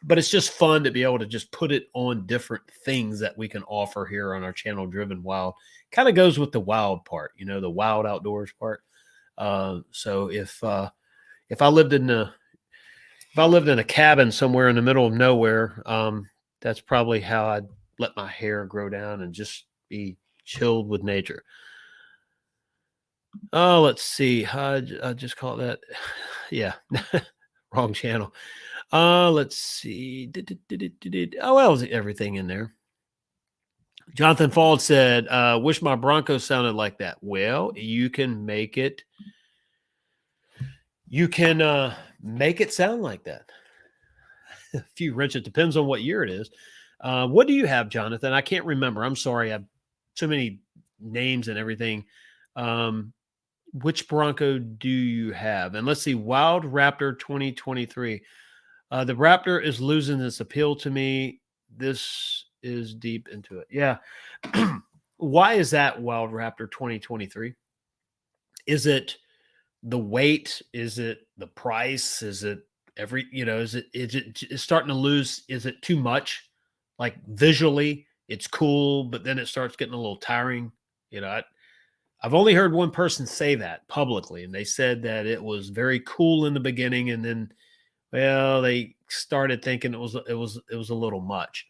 but it's just fun to be able to just put it on different things that we can offer here on our channel, Driven Wild. Kind of goes with the wild part, the wild outdoors part. So if I lived in a cabin somewhere in the middle of nowhere, that's probably how I'd let my hair grow down and just be chilled with nature. Oh, let's see. I just call that. Yeah, wrong channel. Let's see. Oh, well, everything in there. Jonathan Fald said, wish my Bronco sounded like that. Well, you can make it. You can make it sound like that. A few wrenches. Depends on what year it is. What do you have, Jonathan? I can't remember. I'm sorry. I have so many names and everything. Which Bronco do you have? And let's see, Wild Raptor 2023. The Raptor is losing its appeal to me. This is deep into it. Yeah. Why is that, Wild Raptor 2023? Is it the weight? Is it the price? Is it it's starting to lose? Is it too much? Like visually, it's cool, but then it starts getting a little tiring. I've only heard one person say that publicly, and they said that it was very cool in the beginning, and then, well, they started thinking it was a little much.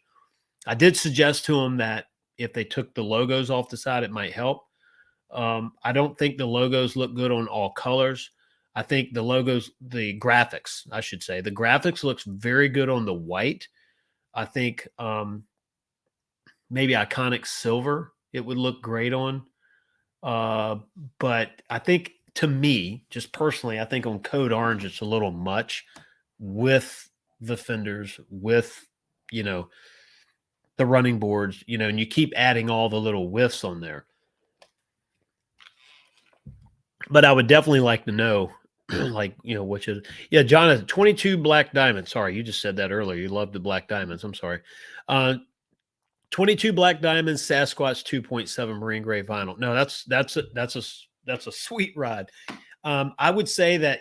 I did suggest to them that if they took the logos off the side, it might help. I don't think the logos look good on all colors. I think the graphics, I should say, the graphics looks very good on the white. I think maybe iconic silver it would look great on. But I think, to me, just personally, I think on Code Orange it's a little much with the fenders, with you know the running boards, and you keep adding all the little whiffs on there. But I would definitely like to know, like, which is, yeah, Jonathan, 22 black diamonds. Sorry, you just said that earlier. You love the black diamonds. I'm sorry. 22 black diamonds, Sasquatch 2.7 marine gray vinyl. No, that's a sweet ride. I would say that,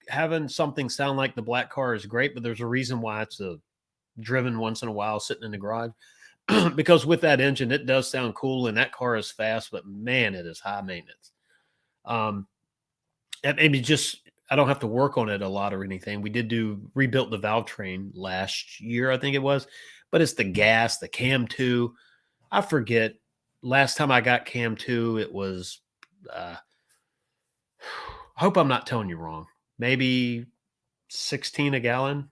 having something sound like the black car is great, but there's a reason why it's driven once in a while sitting in the garage. Because with that engine, it does sound cool, and that car is fast, but man, it is high maintenance. And maybe just, I don't have to work on it a lot or anything. We did rebuilt the valve train last year, I think it was, but it's the gas, the cam 2. I forget. Last time I got cam 2, it was, I hope I'm not telling you wrong, maybe 16 a gallon,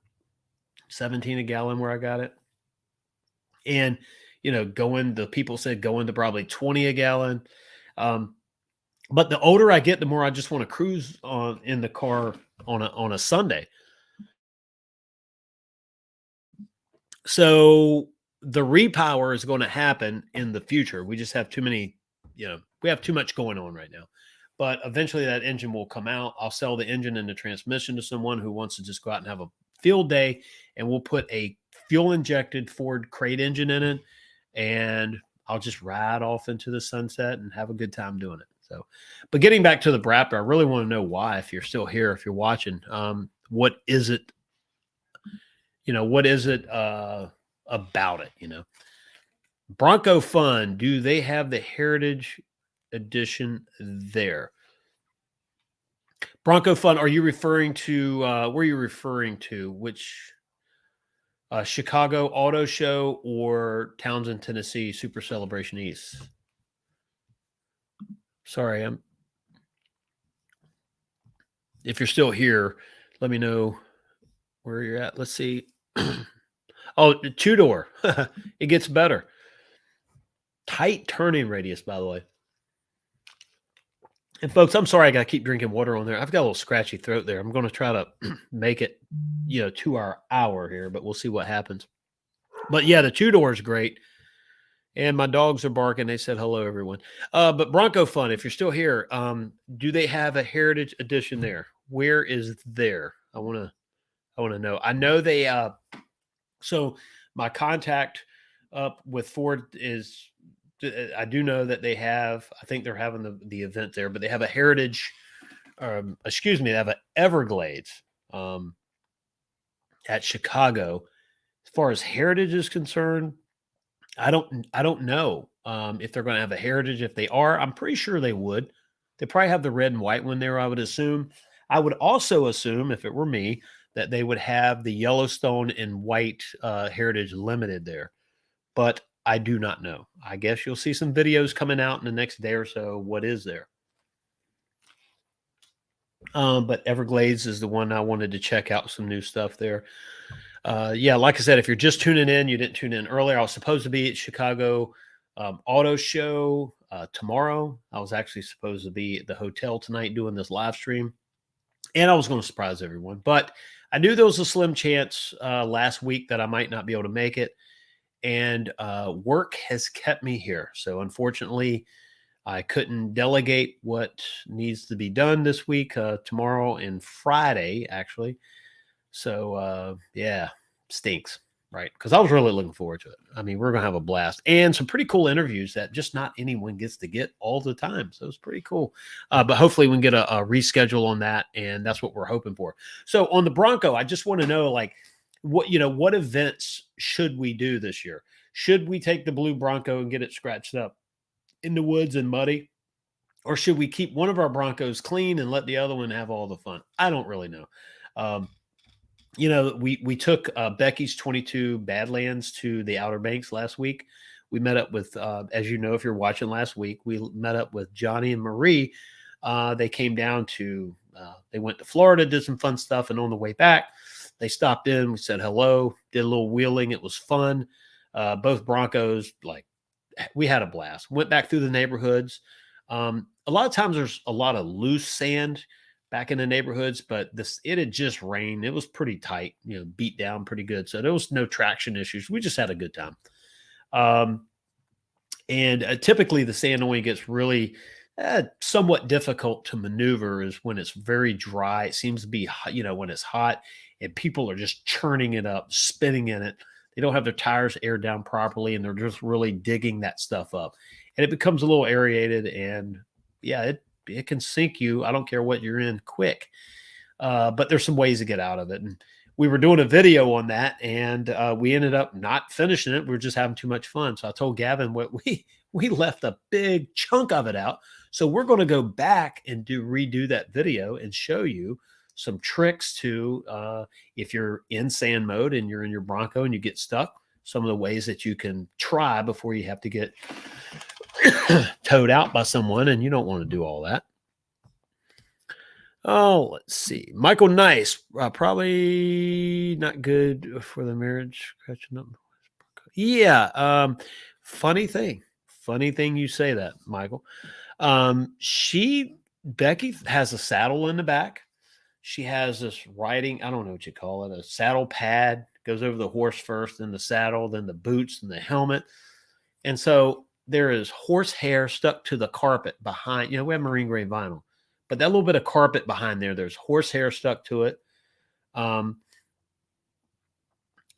17 a gallon where I got it. And, the people said going to probably 20 a gallon. But the older I get, the more I just want to cruise in the car on a Sunday. So the repower is going to happen in the future. We just have too many, we have too much going on right now. But eventually that engine will come out. I'll sell the engine and the transmission to someone who wants to just go out and have a field day, and we'll put a fuel injected Ford crate engine in it, and I'll just ride off into the sunset and have a good time doing it. So, but getting back to the Raptor, I really want to know why, if you're still here, if you're watching, what is it? What is it about it? Bronco Fun, do they have the Heritage Edition there? Bronco Fun, are you referring to, where are you referring to? Which Chicago Auto Show or Townsend, Tennessee Super Celebration East? Sorry, if you're still here, let me know where you're at. Let's see. Oh, the two-door. It gets better. Tight turning radius, by the way. And folks, I'm sorry I got to keep drinking water on there. I've got a little scratchy throat there. I'm going to try to make it, to our hour here, but we'll see what happens. But yeah, the two-door is great. And my dogs are barking. They said hello, everyone. But Bronco Fun, if you're still here, do they have a Heritage Edition there? Where is there? I want to know. I know they. So my contact up with Ford is. I do know that they have. I think they're having the event there, but they have a Heritage. They have an Everglades at Chicago. As far as Heritage is concerned, I don't know if they're going to have a Heritage. If they are, I'm pretty sure they would. They probably have the red and white one there, I would assume. I would also assume, if it were me, that they would have the Yellowstone and white Heritage Limited there. But I do not know. I guess you'll see some videos coming out in the next day or so. What is there? But Everglades is the one I wanted to check out, some new stuff there. Yeah, like I said, if you're just tuning in, you didn't tune in earlier. I was supposed to be at Chicago Auto Show tomorrow. I was actually supposed to be at the hotel tonight doing this live stream, and I was going to surprise everyone. But I knew there was a slim chance last week that I might not be able to make it, and work has kept me here. So unfortunately, I couldn't delegate what needs to be done this week, tomorrow and Friday, actually. So, yeah, stinks, right? Because I was really looking forward to it. I mean, we're going to have a blast and some pretty cool interviews that just not anyone gets to get all the time. So it's pretty cool. But hopefully we can get a reschedule on that. And that's what we're hoping for. So on the Bronco, I just want to know, like, what events should we do this year? Should we take the blue Bronco and get it scratched up in the woods and muddy? Or should we keep one of our Broncos clean and let the other one have all the fun? I don't really know. Um, we took Becky's 22 Badlands to the Outer Banks last week. We met up with, as you know, if you're watching last week, we met up with Johnny and Marie. They came down to, they went to Florida, did some fun stuff, and on the way back, they stopped in. We said hello, did a little wheeling. It was fun. Both Broncos, like, we had a blast. Went back through the neighborhoods. A lot of times there's a lot of loose sand back in the neighborhoods, but it had just rained. It was pretty tight, beat down pretty good. So there was no traction issues. We just had a good time. And typically the sand only gets really somewhat difficult to maneuver is when it's very dry. It seems to be, when it's hot and people are just churning it up, spinning in it. They don't have their tires aired down properly, and they're just really digging that stuff up. And it becomes a little aerated, and yeah, it can sink you. I don't care what you're in, quick. But there's some ways to get out of it. And we were doing a video on that, and we ended up not finishing it. We were just having too much fun. So I told Gavin what we left a big chunk of it out. So we're going to go back and redo that video and show you some tricks to, if you're in sand mode and you're in your Bronco and you get stuck, some of the ways that you can try before you have to get towed out by someone, and you don't want to do all that. Oh, let's see. Michael Nice, probably not good for the marriage. Catching up. Yeah. Funny thing you say that, Michael. Becky has a saddle in the back. She has this riding, I don't know what you call it, a saddle pad, goes over the horse first, then the saddle, then the boots and the helmet. And so there is horsehair stuck to the carpet behind, we have marine grade vinyl, but that little bit of carpet behind there's horsehair stuck to it.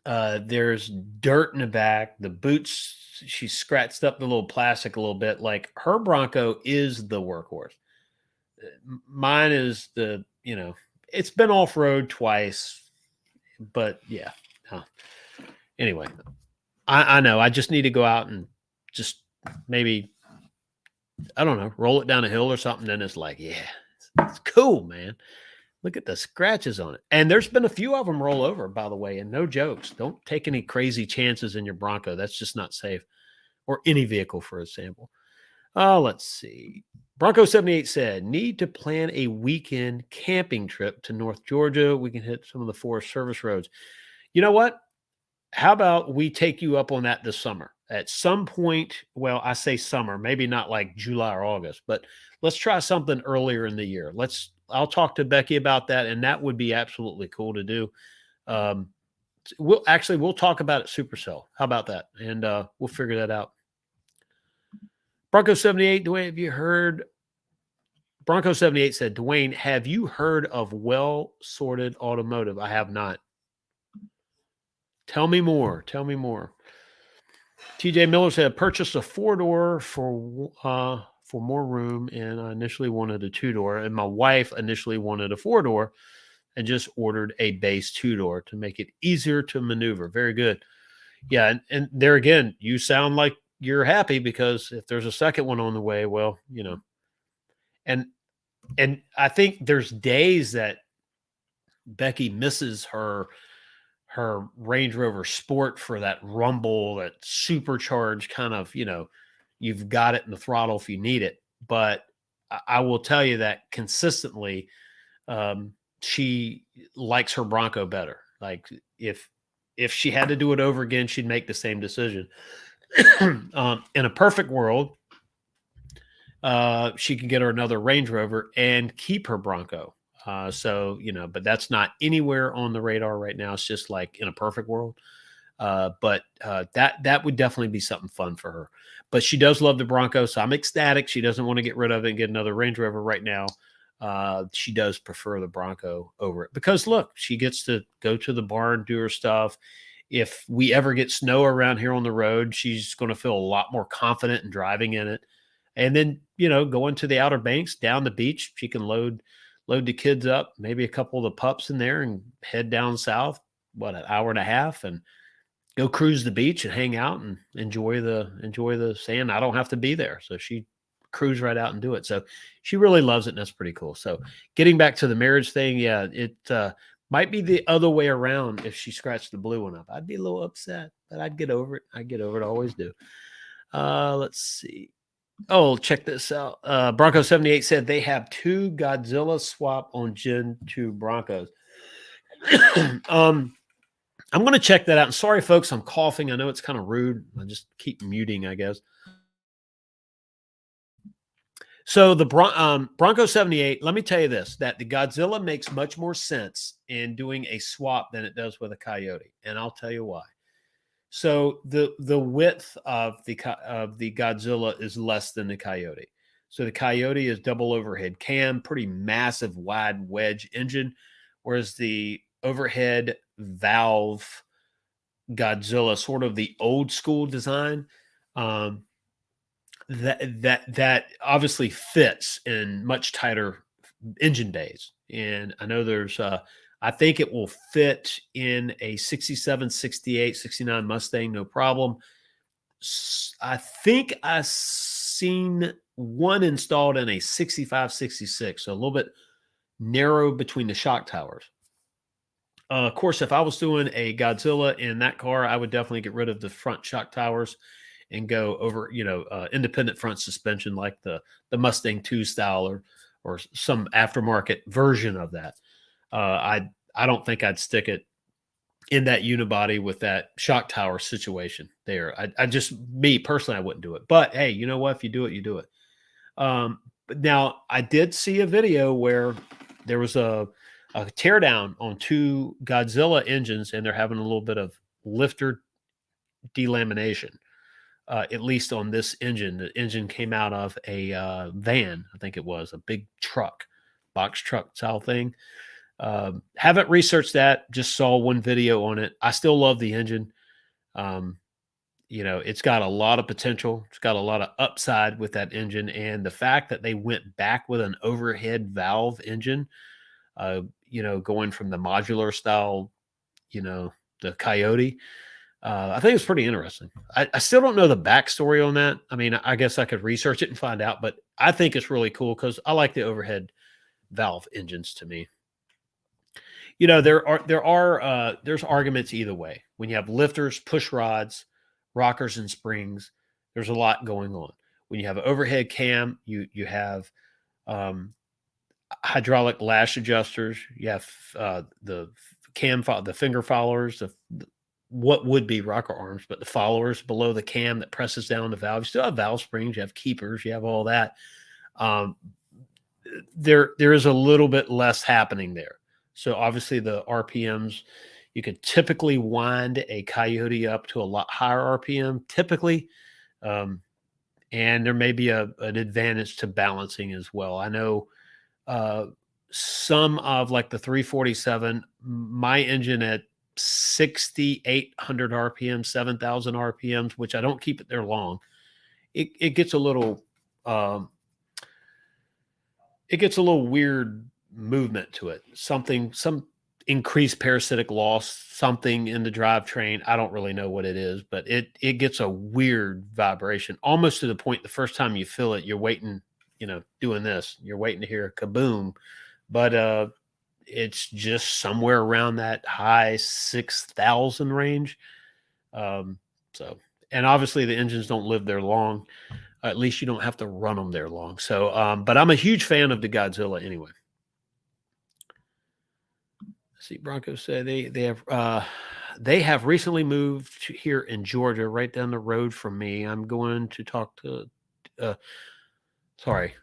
There's dirt in the back. The boots, she scratched up the little plastic a little bit. Like, her Bronco is the workhorse. Mine is it's been off-road twice, but yeah. Anyway, I know I just need to go out and just maybe, I don't know, roll it down a hill or something. Then it's like, yeah, it's cool, man. Look at the scratches on it. And there's been a few of them roll over, by the way, and no jokes. Don't take any crazy chances in your Bronco. That's just not safe, or any vehicle for example. Let's see. Bronco 78 said, need to plan a weekend camping trip to North Georgia. We can hit some of the Forest Service roads. You know what? How about we take you up on that this summer? At some point, well, I say summer, maybe not like July or August, but let's try something earlier in the year. I'll talk to Becky about that, and that would be absolutely cool to do. We'll talk about it Supercell. How about that? And we'll figure that out. Bronco 78, Dwayne, have you heard? Bronco 78 said, Dwayne, have you heard of Well Sorted Automotive? I have not. Tell me more. TJ Miller said, purchased a 4-door for more room, and I initially wanted a 2-door, and my wife initially wanted a 4-door, and just ordered a base 2-door to make it easier to maneuver. Very good. Yeah, and there again, you sound like you're happy, because if there's a second one on the way, well, and I think there's days that Becky misses her Range Rover Sport for that rumble, that supercharged kind of, you've got it in the throttle if you need it. But I will tell you that consistently, she likes her Bronco better. Like, if she had to do it over again, she'd make the same decision. In a perfect world, she can get her another Range Rover and keep her Bronco. But that's not anywhere on the radar right now. It's just like in a perfect world. But that would definitely be something fun for her. but she does love the Bronco, so I'm ecstatic. She doesn't want to get rid of it and get another Range Rover right now. She does prefer the Bronco over it because look, she gets to go to the barn, do her stuff. If we ever get snow around here on the road, she's going to feel a lot more confident in driving in it. And then, going to the Outer Banks down the beach, she can load the kids up, maybe a couple of the pups in there, and head down south, an hour and a half, and go cruise the beach and hang out and enjoy the sand. I don't have to be there. So she cruise right out and do it. So she really loves it, and that's pretty cool. So getting back to the marriage thing, yeah, it might be the other way around if she scratched the blue one up. I'd be a little upset, but I'd get over it. I always do. Let's see. Oh, check this out. Bronco 78 said they have 2 Godzilla swap on Gen 2 Broncos. I'm going to check that out. And sorry, folks, I'm coughing. I know it's kind of rude. I just keep muting, I guess. So the Bronco 78, let me tell you this, that the Godzilla makes much more sense in doing a swap than it does with a Coyote. And I'll tell you why. So the width of the Godzilla is less than the Coyote. So the Coyote is double overhead cam, pretty massive wide wedge engine, whereas the overhead valve Godzilla, sort of the old school design, that obviously fits in much tighter engine bays. And I know there's I think it will fit in a 67, 68, 69 Mustang, no problem. I think I've seen one installed in a 65, 66, so a little bit narrow between the shock towers. Of course, if I was doing a Godzilla in that car, I would definitely get rid of the front shock towers and go over, independent front suspension like the Mustang 2 style or some aftermarket version of that. I don't think I'd stick it in that unibody with that shock tower situation there. I just, me personally, I wouldn't do it. But hey, you know what? If you do it, you do it. But now I did see a video where there was a teardown on 2 Godzilla engines, and they're having a little bit of lifter delamination. At least on this engine, the engine came out of a van. I think it was a big truck, box truck style thing. Haven't researched that. Just saw one video on it. I still love the engine. It's got a lot of potential. It's got a lot of upside with that engine, and the fact that they went back with an overhead valve engine, going from the modular style, the Coyote. I think it's pretty interesting. I still don't know the backstory on that. I mean, I guess I could research it and find out, but I think it's really cool because I like the overhead valve engines to me. There's arguments either way. When you have lifters, push rods, rockers, and springs, there's a lot going on. When you have an overhead cam, you have hydraulic lash adjusters. You have the finger followers, what would be rocker arms, but the followers below the cam that presses down the valve. You still have valve springs, you have keepers, you have all that. There is a little bit less happening there. So obviously the RPMs, you can typically wind a Coyote up to a lot higher RPM, typically. And there may be an advantage to balancing as well. I know some of like the 347, my engine at 6,800 RPM, 7,000 RPMs, which I don't keep it there long. It gets a little weird movement to it. Some increased parasitic loss, something in the drivetrain. I don't really know what it is, but it gets a weird vibration, almost to the point the first time you feel it, you're waiting, doing this, you're waiting to hear a kaboom, but it's just somewhere around that high 6,000 range. And obviously the engines don't live there long. At least you don't have to run them there long. So, but I'm a huge fan of the Godzilla anyway. Let's see, Bronco said they have recently moved here in Georgia, right down the road from me. I'm going to talk to, sorry.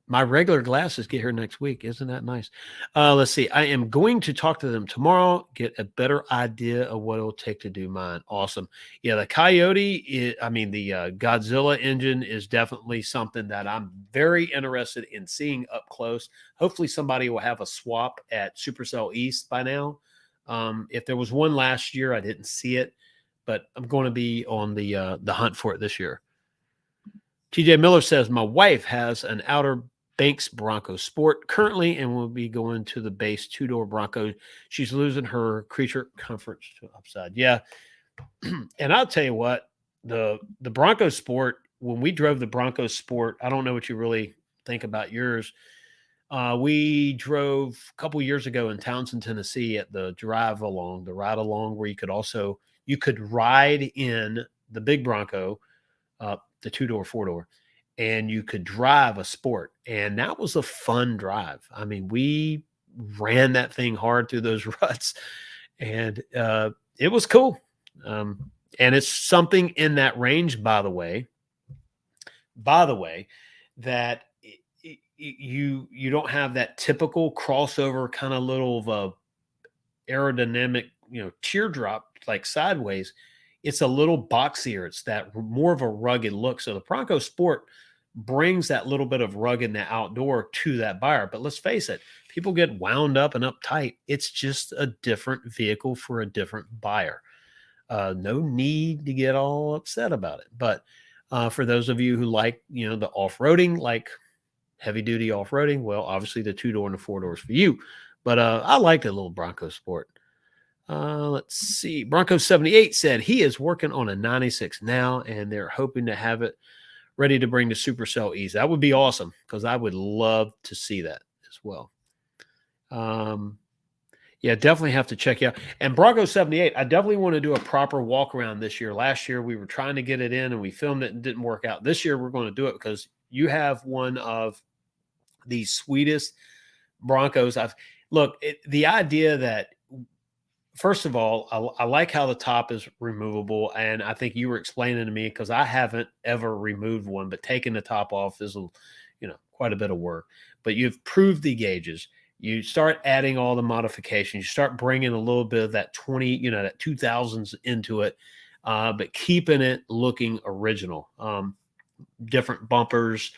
My regular glasses get here next week. Isn't that nice? Let's see. I am going to talk to them tomorrow, get a better idea of what it'll take to do mine. Awesome. Yeah, the the Godzilla engine is definitely something that I'm very interested in seeing up close. Hopefully, somebody will have a swap at Supercell East by now. If there was one last year, I didn't see it, but I'm going to be on the hunt for it this year. TJ Miller says, my wife has an Outer Banks Bronco Sport currently and will be going to the base two-door Bronco. She's losing her creature comforts to upside. Yeah. And I'll tell you what, the Bronco Sport, when we drove the Bronco Sport, I don't know what you really think about yours. We drove a couple years ago in Townsend, Tennessee at the ride along where you could ride in the big Bronco, the two-door, four-door, and you could drive a Sport. And that was a fun drive. I mean, we ran that thing hard through those ruts, and it was cool. And it's something in that range, by the way, that you don't have that typical crossover kind of little of a aerodynamic, teardrop like sideways. It's a little boxier. It's that more of a rugged look. So the Bronco Sport brings that little bit of rugged in the outdoor to that buyer. But let's face it, people get wound up and uptight. It's just a different vehicle for a different buyer. No need to get all upset about it. But for those of you who like, the off-roading, like heavy duty off-roading, well, obviously the two-door and the four doors for you. But I like the little Bronco Sport. Let's see. Bronco 78 said he is working on a 96 now, and they're hoping to have it ready to bring to Supercell East. That would be awesome because I would love to see that as well. Yeah, definitely have to check you out. And Bronco 78, I definitely want to do a proper walk around this year. Last year, we were trying to get it in and we filmed it and didn't work out. This year, we're going to do it because you have one of the sweetest Broncos. The idea that, first of all, I like how the top is removable. And I think you were explaining to me because I haven't ever removed one, but taking the top off is, quite a bit of work. But you've proved the gauges. You start adding all the modifications. You start bringing a little bit of that that 2000s into it, but keeping it looking original. Different bumpers,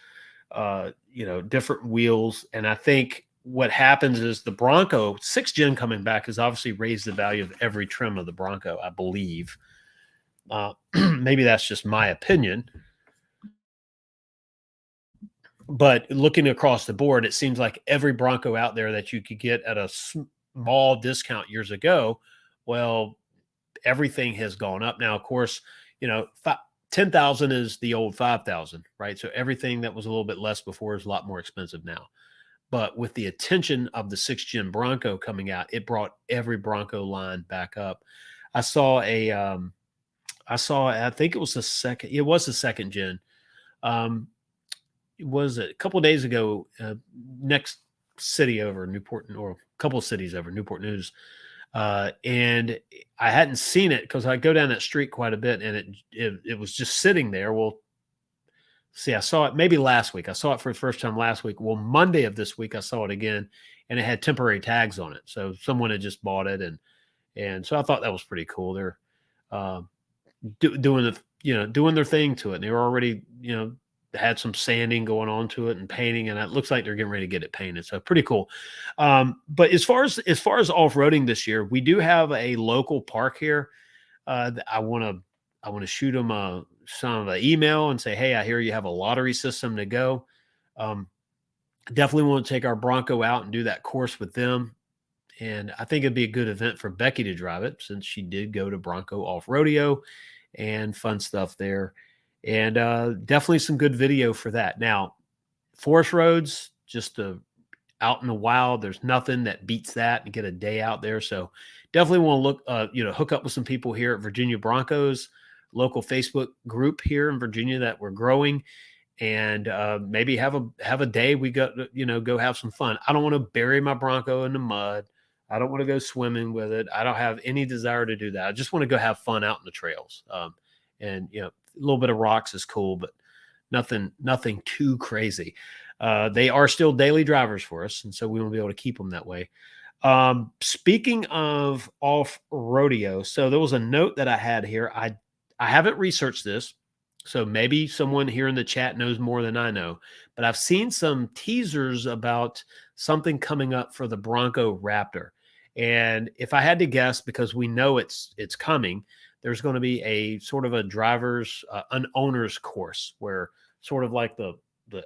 different wheels. And I think what happens is the Bronco 6th gen coming back has obviously raised the value of every trim of the Bronco, I believe. Maybe that's just my opinion. But looking across the board, it seems like every Bronco out there that you could get at a small discount years ago, well, everything has gone up. Now, of course, 10,000 is the old 5,000, right? So everything that was a little bit less before is a lot more expensive now. But with the attention of the 6th gen Bronco coming out, it brought every Bronco line back up. I think it was the second. It was the 2nd gen. Was it a couple of days ago? Next city over Newport, or a couple of cities over Newport News, and I hadn't seen it because I go down that street quite a bit, and it was just sitting there. Well, see, I saw it maybe last week. I saw it for the first time last week. Well, Monday of this week, I saw it again, and it had temporary tags on it. So someone had just bought it, and so I thought that was pretty cool. They're doing their thing to it. And they were already had some sanding going on to it and painting, and it looks like they're getting ready to get it painted. So pretty cool. But as far as off-roading this year, we do have a local park here. I want to shoot them some email and say, hey, I hear you have a lottery system to go. Definitely want to take our Bronco out and do that course with them. And I think it'd be a good event for Becky to drive it, since she did go to Bronco Off Rodeo, and fun stuff there. And definitely some good video for that. Now, forest roads, just out in the wild, there's nothing that beats that, and get a day out there. So definitely want to look, hook up with some people here at Virginia Broncos, local Facebook group here in Virginia that we're growing, and maybe have a day we go have some fun. I don't want to bury my Bronco in the mud. I don't want to go swimming with it. I don't have any desire to do that. I just want to go have fun out in the trails. And a little bit of rocks is cool, but nothing too crazy. They are still daily drivers for us, and so we will be able to keep them that way. Speaking of off rodeo, so there was a note that I had here. I haven't researched this, so maybe someone here in the chat knows more than I know, but I've seen some teasers about something coming up for the Bronco Raptor. And if I had to guess, because we know it's coming, there's going to be a sort of a driver's an owner's course where sort of like the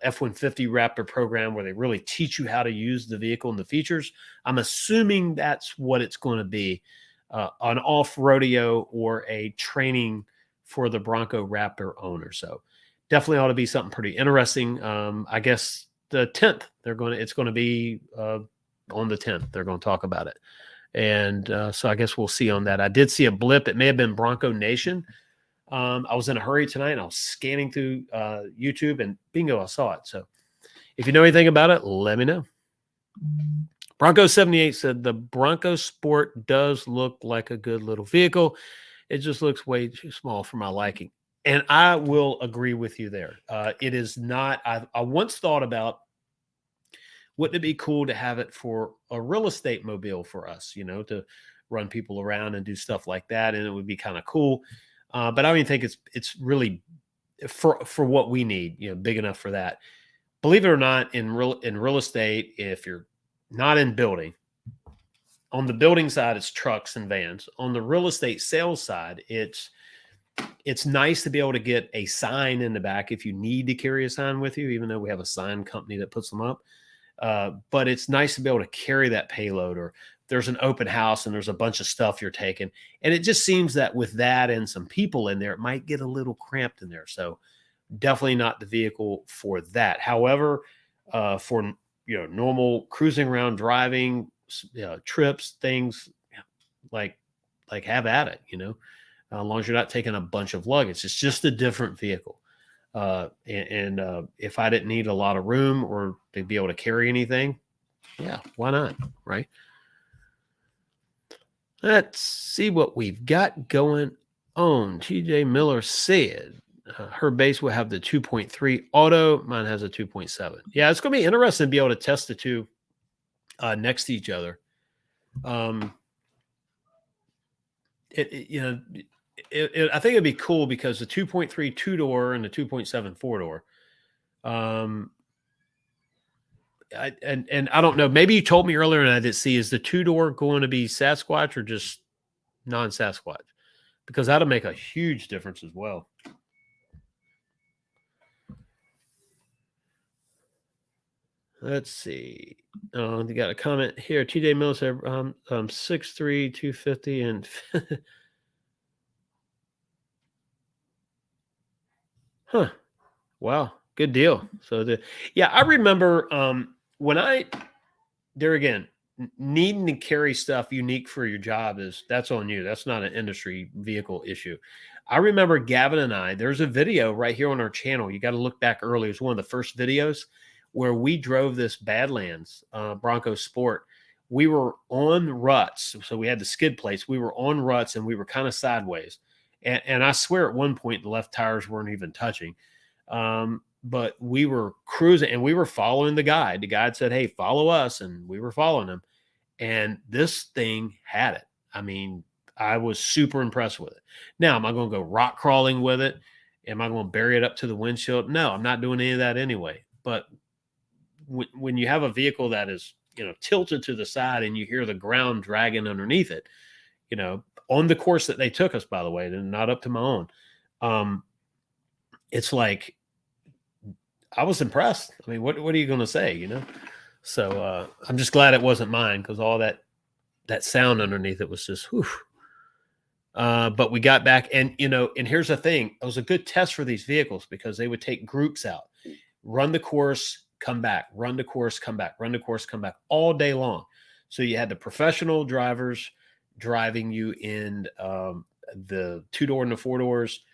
F-150 Raptor program where they really teach you how to use the vehicle and the features. I'm assuming that's what it's going to be, an off rodeo or a training for the Bronco Raptor owner. So definitely ought to be something pretty interesting. I guess the 10th it's going to be on the 10th. They're going to talk about it. And so I guess we'll see on that. I did see a blip. It may have been Bronco Nation. I was in a hurry tonight and I was scanning through YouTube and bingo, I saw it. So if you know anything about it, let me know. Bronco 78 said the Bronco Sport does look like a good little vehicle. It just looks way too small for my liking. And I will agree with you there. It is not, I once thought about, wouldn't it be cool to have it for a real estate mobile for us, to run people around and do stuff like that. And it would be kind of cool. But I don't even think it's really for what we need, big enough for that. Believe it or not, in real estate, if you're not in building, on the building side, it's trucks and vans. On the real estate sales side, it's nice to be able to get a sign in the back if you need to carry a sign with you, even though we have a sign company that puts them up. But it's nice to be able to carry that payload, or there's an open house and there's a bunch of stuff you're taking. And it just seems that with that and some people in there, it might get a little cramped in there. So definitely not the vehicle for that. However, for, normal cruising around, driving, trips, things like have at it, as long as you're not taking a bunch of luggage. It's just a different vehicle. If I didn't need a lot of room or to be able to carry anything, yeah, why not? Right. Let's see what we've got going on. TJ Miller said her base will have the 2.3 auto. Mine has a 2.7. Yeah, it's going to be interesting to be able to test the two next to each other. I think it'd be cool because the 2.3 two-door and the 2.7 four-door. And I don't know. Maybe you told me earlier and I didn't see. Is the two-door going to be Sasquatch or just non-Sasquatch? Because that'll make a huge difference as well. Let's see. You got a comment here. TJ Mills said 6'3", 250, and huh. Wow. Good deal. So I remember when there again, needing to carry stuff unique for your job that's on you. That's not an industry vehicle issue. I remember Gavin and I, there's a video right here on our channel. You got to look back early. It was one of the first videos where we drove this Badlands Bronco Sport. We were on ruts. So we had the skid plates. We were on ruts and we were kind of sideways. And I swear at one point, the left tires weren't even touching. But we were cruising and we were following the guide. The guide said, hey, follow us. And we were following him. And this thing had it. I mean, I was super impressed with it. Now, am I going to go rock crawling with it? Am I going to bury it up to the windshield? No, I'm not doing any of that anyway. But when you have a vehicle that is, tilted to the side and you hear the ground dragging underneath it, on the course that they took us, by the way, and not up to my own, it's like, I was impressed. I mean, what are you going to say, So I'm just glad it wasn't mine because all that sound underneath it was just, whew. But we got back and here's the thing. It was a good test for these vehicles because they would take groups out, run the course, come back, run the course, come back, run the course, come back all day long. So you had the professional drivers driving you in the two-door and the four doors.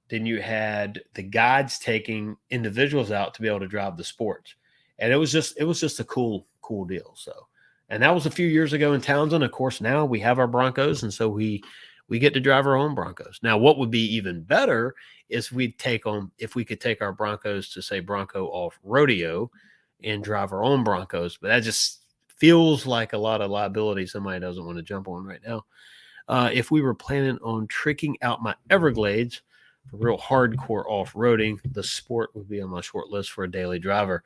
Then you had the guides taking individuals out to be able to drive the sports. And it was just a cool deal. So, and that was a few years ago in Townsend. Of course, now we have our Broncos. And so we get to drive our own Broncos. Now, what would be even better is if we could take our Broncos to say Bronco off rodeo and drive our own Broncos. But that just feels like a lot of liability somebody doesn't want to jump on right now. If we were planning on tricking out my Everglades for real hardcore off-roading, the sport would be on my short list for a daily driver.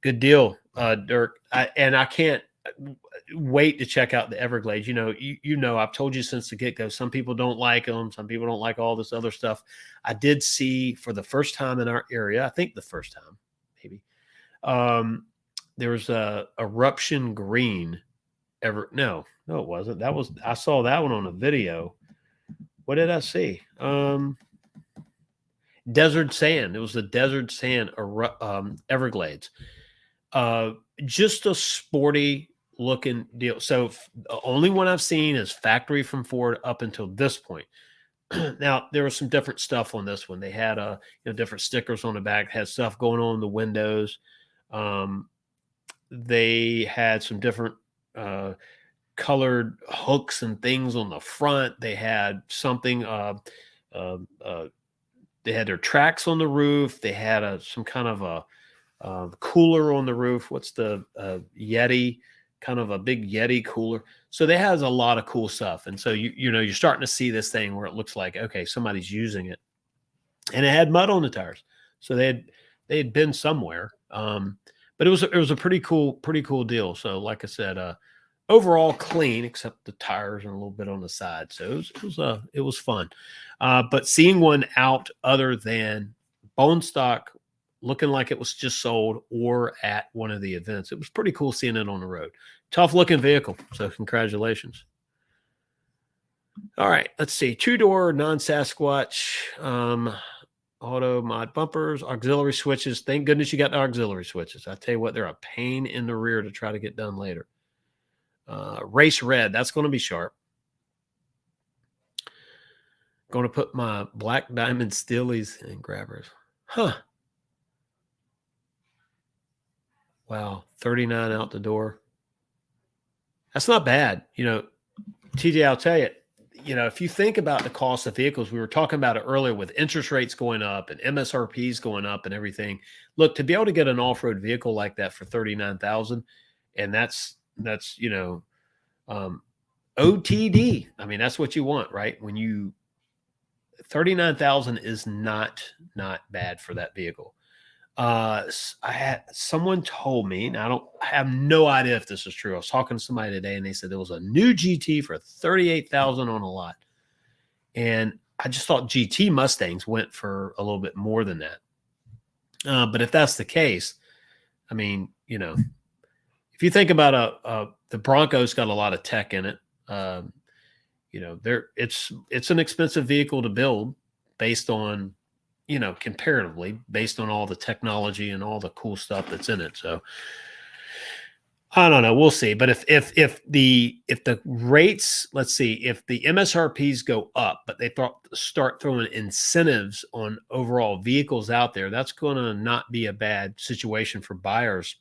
Good deal, Dirk. I can't wait to check out the Everglades. I've told you since the get-go, some people don't like them. Some people don't like all this other stuff. I did see for the first time in our area, I think the first time, maybe, there was a eruption green. No, it wasn't. I saw that one on a video. What did I see? Desert sand. It was the desert sand Everglades. Just a sporty looking deal. So the only one I've seen is factory from Ford up until this point. Now there was some different stuff on this one. They had different stickers on the back, had stuff going on in the windows. They had some different colored hooks and things on the front. They had something. They had their tracks on the roof. They had some kind of a cooler on the roof. What's the Yeti? Kind of a big Yeti cooler. So they has a lot of cool stuff. And so you're starting to see this thing where it looks like, okay, somebody's using it. And it had mud on the tires. So they had been somewhere. But it was a pretty cool deal. So like I said, overall clean, except the tires and a little bit on the side. So it was fun. But seeing one out other than bone stock, looking like it was just sold or at one of the events, it was pretty cool seeing it on the road. Tough looking vehicle. So congratulations. All right, let's see. 2-door non-Sasquatch, auto mod bumpers, auxiliary switches. Thank goodness you got the auxiliary switches. I tell you what, they're a pain in the rear to try to get done later. Race red, that's going to be sharp. Going to put my black diamond steelies and grabbers. Huh. Wow, 39 out the door. That's not bad. TJ, I'll tell you, if you think about the cost of vehicles, we were talking about it earlier with interest rates going up and MSRPs going up and everything. Look, to be able to get an off-road vehicle like that for $39,000, and that's OTD. I mean, that's what you want, right? When you $39,000 is not bad for that vehicle. Someone told me, and I have no idea if this is true. I was talking to somebody today and they said there was a new GT for $38,000 on a lot. And I just thought GT Mustangs went for a little bit more than that. But if that's the case, I mean, if you think about the Bronco's got a lot of tech in it. It's an expensive vehicle to build based on, comparatively based on all the technology and all the cool stuff that's in it. So I don't know. We'll see. But if the rates, let's see, if the MSRPs go up, but they start throwing incentives on overall vehicles out there, that's going to not be a bad situation for buyers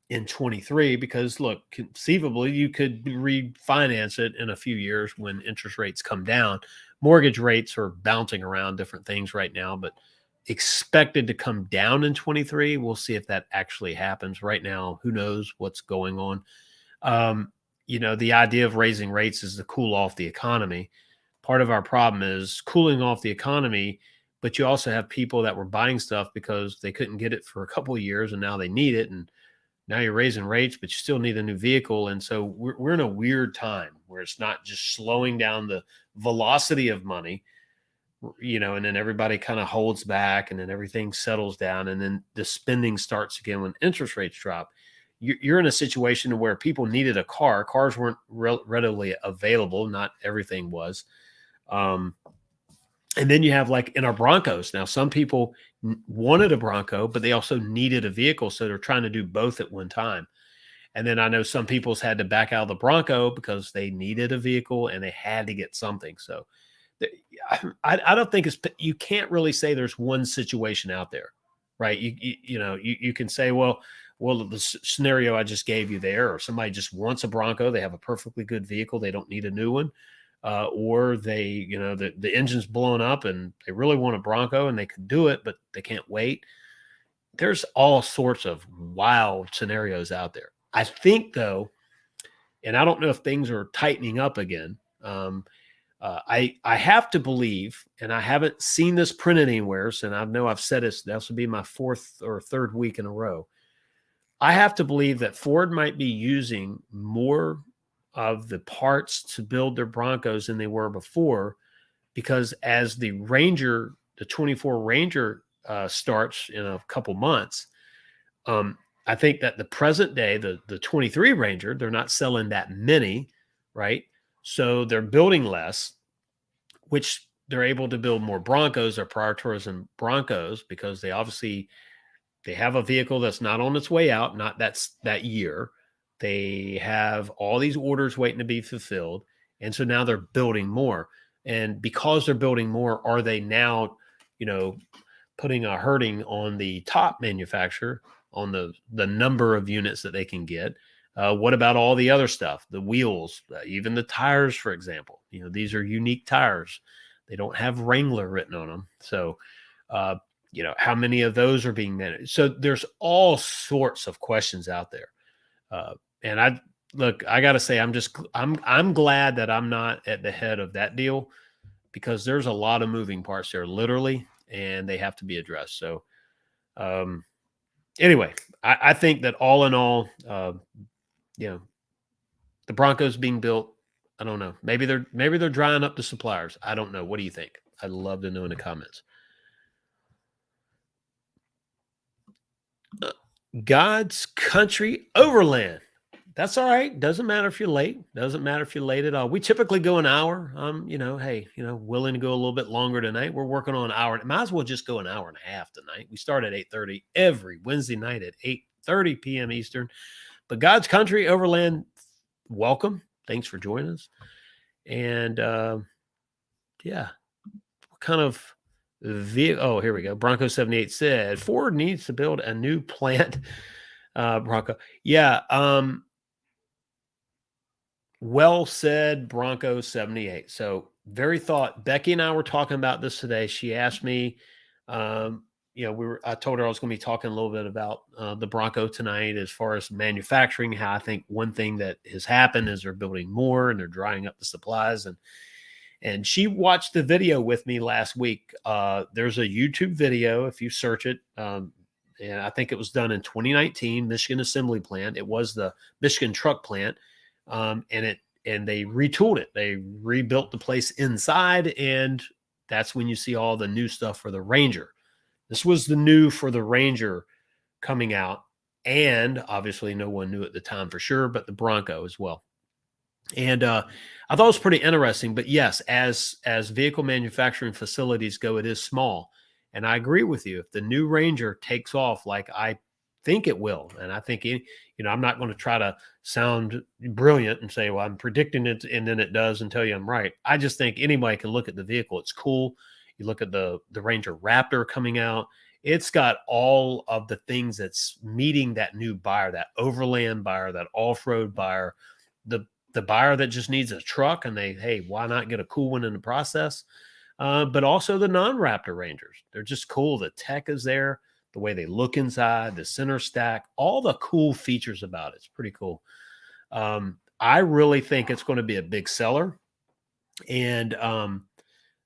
in 23, because look, conceivably you could refinance it in a few years when interest rates come down. Mortgage rates are bouncing around different things right now, but expected to come down in 23. We'll see if that actually happens. Right now, who knows what's going on. The idea of raising rates is to cool off the economy. Part of our problem is cooling off the economy, but you also have people that were buying stuff because they couldn't get it for a couple of years and now they need it. And now you're raising rates, but you still need a new vehicle. And so we're in a weird time where it's not just slowing down the velocity of money, and then everybody kind of holds back and then everything settles down. And then the spending starts again when interest rates drop. You're in a situation where people needed a car. Cars weren't readily available. Not everything was. And then you have, like in our Broncos, now some people wanted a Bronco, but they also needed a vehicle. So they're trying to do both at one time. And then I know some people's had to back out of the Bronco because they needed a vehicle and they had to get something. So I don't think you can't really say there's one situation out there, right? You can say, well, the scenario I just gave you there, or somebody just wants a Bronco. They have a perfectly good vehicle. They don't need a new one. Or they, the engine's blown up and they really want a Bronco and they could do it, but they can't wait. there's all sorts of wild scenarios out there. I think though, and I don't know if things are tightening up again. I have to believe, and I haven't seen this printed anywhere, and I know I've said this. This will be my fourth or third week in a row. I have to believe that Ford might be using more of the parts to build their Broncos than they were before, because as the Ranger, the 24 Ranger starts in a couple months, I think that the present day, the 23 Ranger, they're not selling that many, right? So they're building less, which they're able to build more Broncos or prioritizing Broncos because they have a vehicle that's not on its way out, not that's that year. They have all these orders waiting to be fulfilled. And so now they're building more. And because they're building more, are they now, putting a hurting on the top manufacturer on the number of units that they can get? What about all the other stuff, the wheels, even the tires, for example? These are unique tires. They don't have Wrangler written on them. So, how many of those are being managed? So there's all sorts of questions out there. And I got to say, I'm glad that I'm not at the head of that deal, because there's a lot of moving parts there, literally, and they have to be addressed. So, anyway, I think that all in all, the Broncos being built, I don't know. Maybe they're drying up the suppliers. I don't know. What do you think? I'd love to know in the comments. God's Country Overland. That's all right. Doesn't matter if you're late. Doesn't matter if you're late at all. We typically go an hour. Willing to go a little bit longer tonight. We're working on an hour. Might as well just go an hour and a half tonight. We start at 8:30 every Wednesday night at 8:30 p.m. Eastern. But God's Country Overland, welcome. Thanks for joining us. And what kind of oh, here we go. Bronco 78 said Ford needs to build a new plant. Bronco. Yeah. Well said, Bronco 78. So very thought. Becky and I were talking about this today. She asked me, I told her I was going to be talking a little bit about the Bronco tonight as far as manufacturing, how I think one thing that has happened is they're building more and they're drying up the supplies. And she watched the video with me last week. There's a YouTube video, if you search it, and I think it was done in 2019, Michigan Assembly Plant. It was the Michigan Truck Plant, and they retooled it. They rebuilt the place inside, and that's when you see all the new stuff for the Ranger. This was the new for the Ranger coming out, and obviously no one knew at the time for sure, but the Bronco as well. And I thought it was pretty interesting. But yes, as vehicle manufacturing facilities go, it is small. And I agree with you. If the new Ranger takes off like I think it will, and I think, I'm not going to try to sound brilliant and say, well, I'm predicting it, and then it does and tell you I'm right. I just think anybody can look at the vehicle. It's cool. You look at the Ranger Raptor coming out. It's got all of the things that's meeting that new buyer, that overland buyer, that off-road buyer, the buyer that just needs a truck and why not get a cool one in the process? But also the non-Raptor Rangers. They're just cool. The tech is there, the way they look inside, the center stack, all the cool features about it. It's pretty cool. I really think it's going to be a big seller. And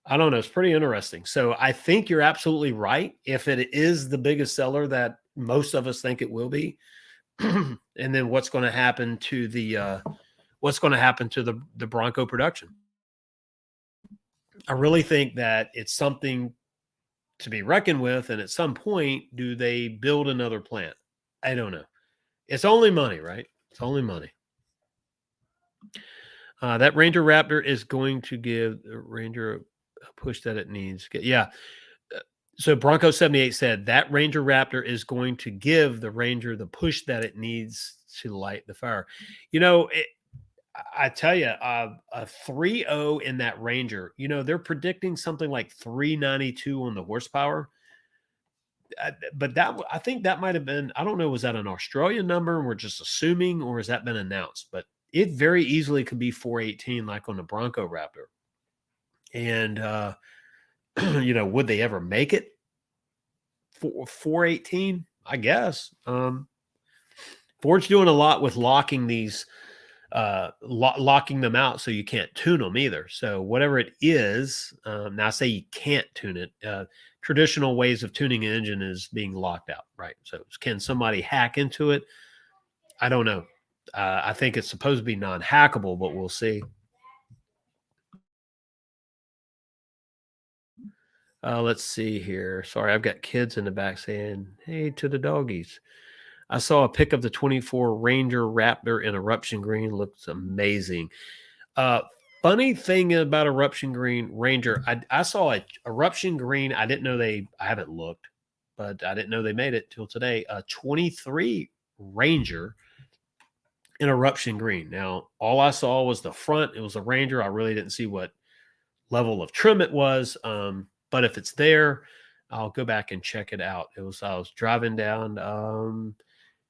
I don't know. It's pretty interesting. So I think you're absolutely right. If it is the biggest seller that most of us think it will be, and then what's going to happen to the Bronco production? I really think that it's something to be reckoned with. And at some point, do they build another plant? I don't know. It's only money, right? It's only money. That Ranger Raptor is going to give the Ranger a push that it needs. Yeah. So Bronco 78 said that Ranger Raptor is going to give the Ranger the push that it needs to light the fire. I tell you, a 3.0 in that Ranger, they're predicting something like 392 on the horsepower. But I think that might have been, I don't know, was that an Australian number and we're just assuming, or has that been announced? But it very easily could be 418 like on the Bronco Raptor. And, would they ever make it for 418? I guess. Ford's doing a lot with locking these, locking them out so you can't tune them either. So whatever it is, now I say you can't tune it. Traditional ways of tuning an engine is being locked out, right? So can somebody hack into it? I don't know. I think it's supposed to be non-hackable, but we'll see. Let's see here. Sorry, I've got kids in the back saying, "Hey" to the doggies. I saw a pic of the 24 Ranger Raptor in eruption green. Looks amazing. Uh, Funny thing about eruption green Ranger, I saw a eruption green. I didn't know I haven't looked, but I didn't know they made it till today. A 23 Ranger in eruption green. Now, all I saw was the front. It was a Ranger. I really didn't see what level of trim it was. But if it's there, I'll go back and check it out. I was driving down.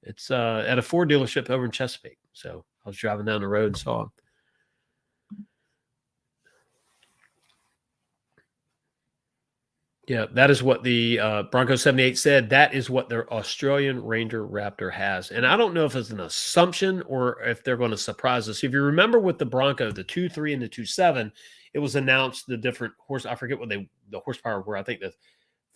It's at a Ford dealership over in Chesapeake. So I was driving down the road and saw him. Yeah, that is what the Bronco 78 said. That is what their Australian Ranger Raptor has. And I don't know if it's an assumption or if they're going to surprise us. If you remember with the Bronco, the 2.3 and the 2.7, it was announced the different horse. I forget what the horsepower were. I think the